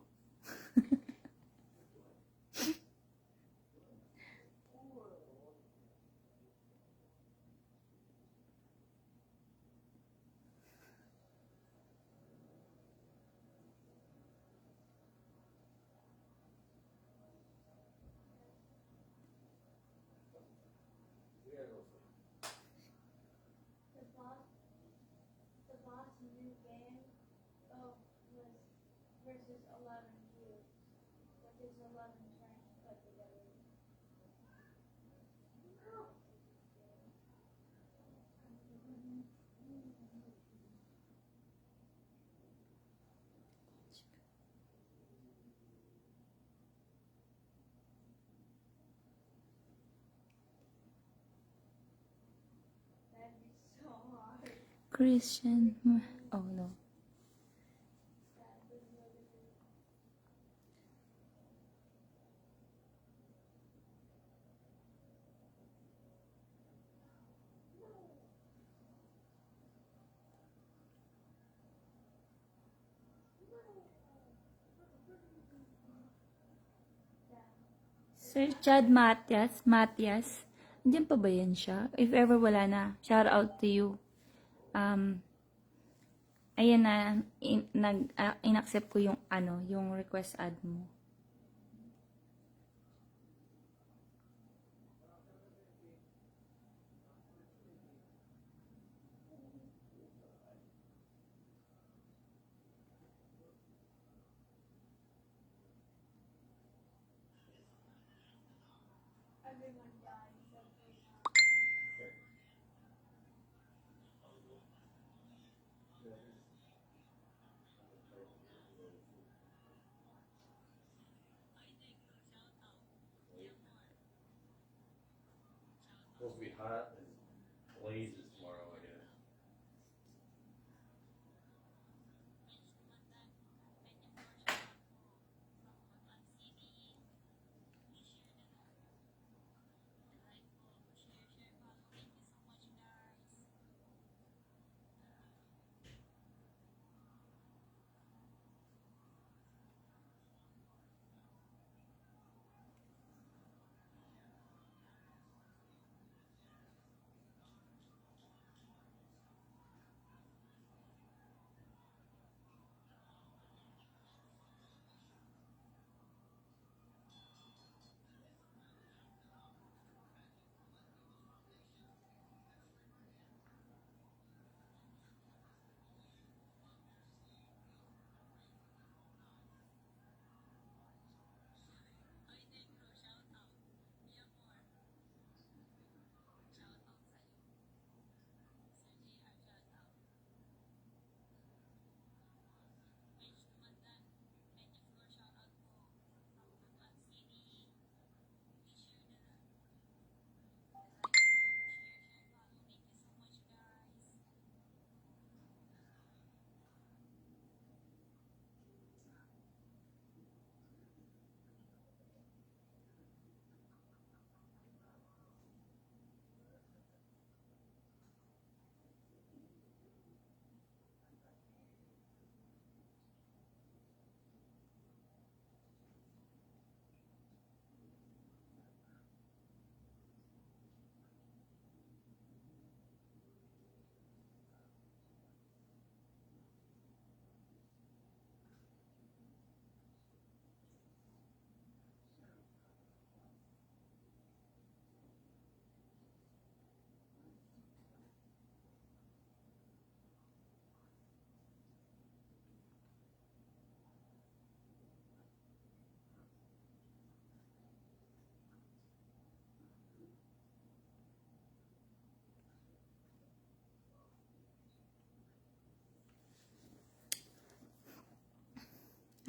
The boss new game was versus 11 cubes, which is 11 strengths put together. That'd be so hard. Christian. Oh no. Sir Chad Matias, andyan pa ba yan siya? If ever wala na, shout out to you. Ayan na, in-accept ko yung yung request ad mo. Everyone died except for Supposed to be hot and blazes tomorrow, I guess.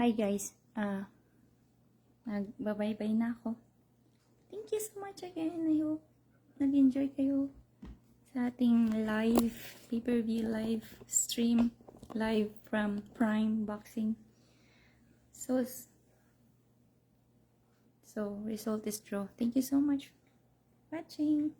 Hi guys, nagbabay-bye na ako. Thank you so much again. I hope nag-enjoy kayo sa ating live, pay-per-view live stream, live from Prime Boxing. So result is draw. Thank you so much for watching.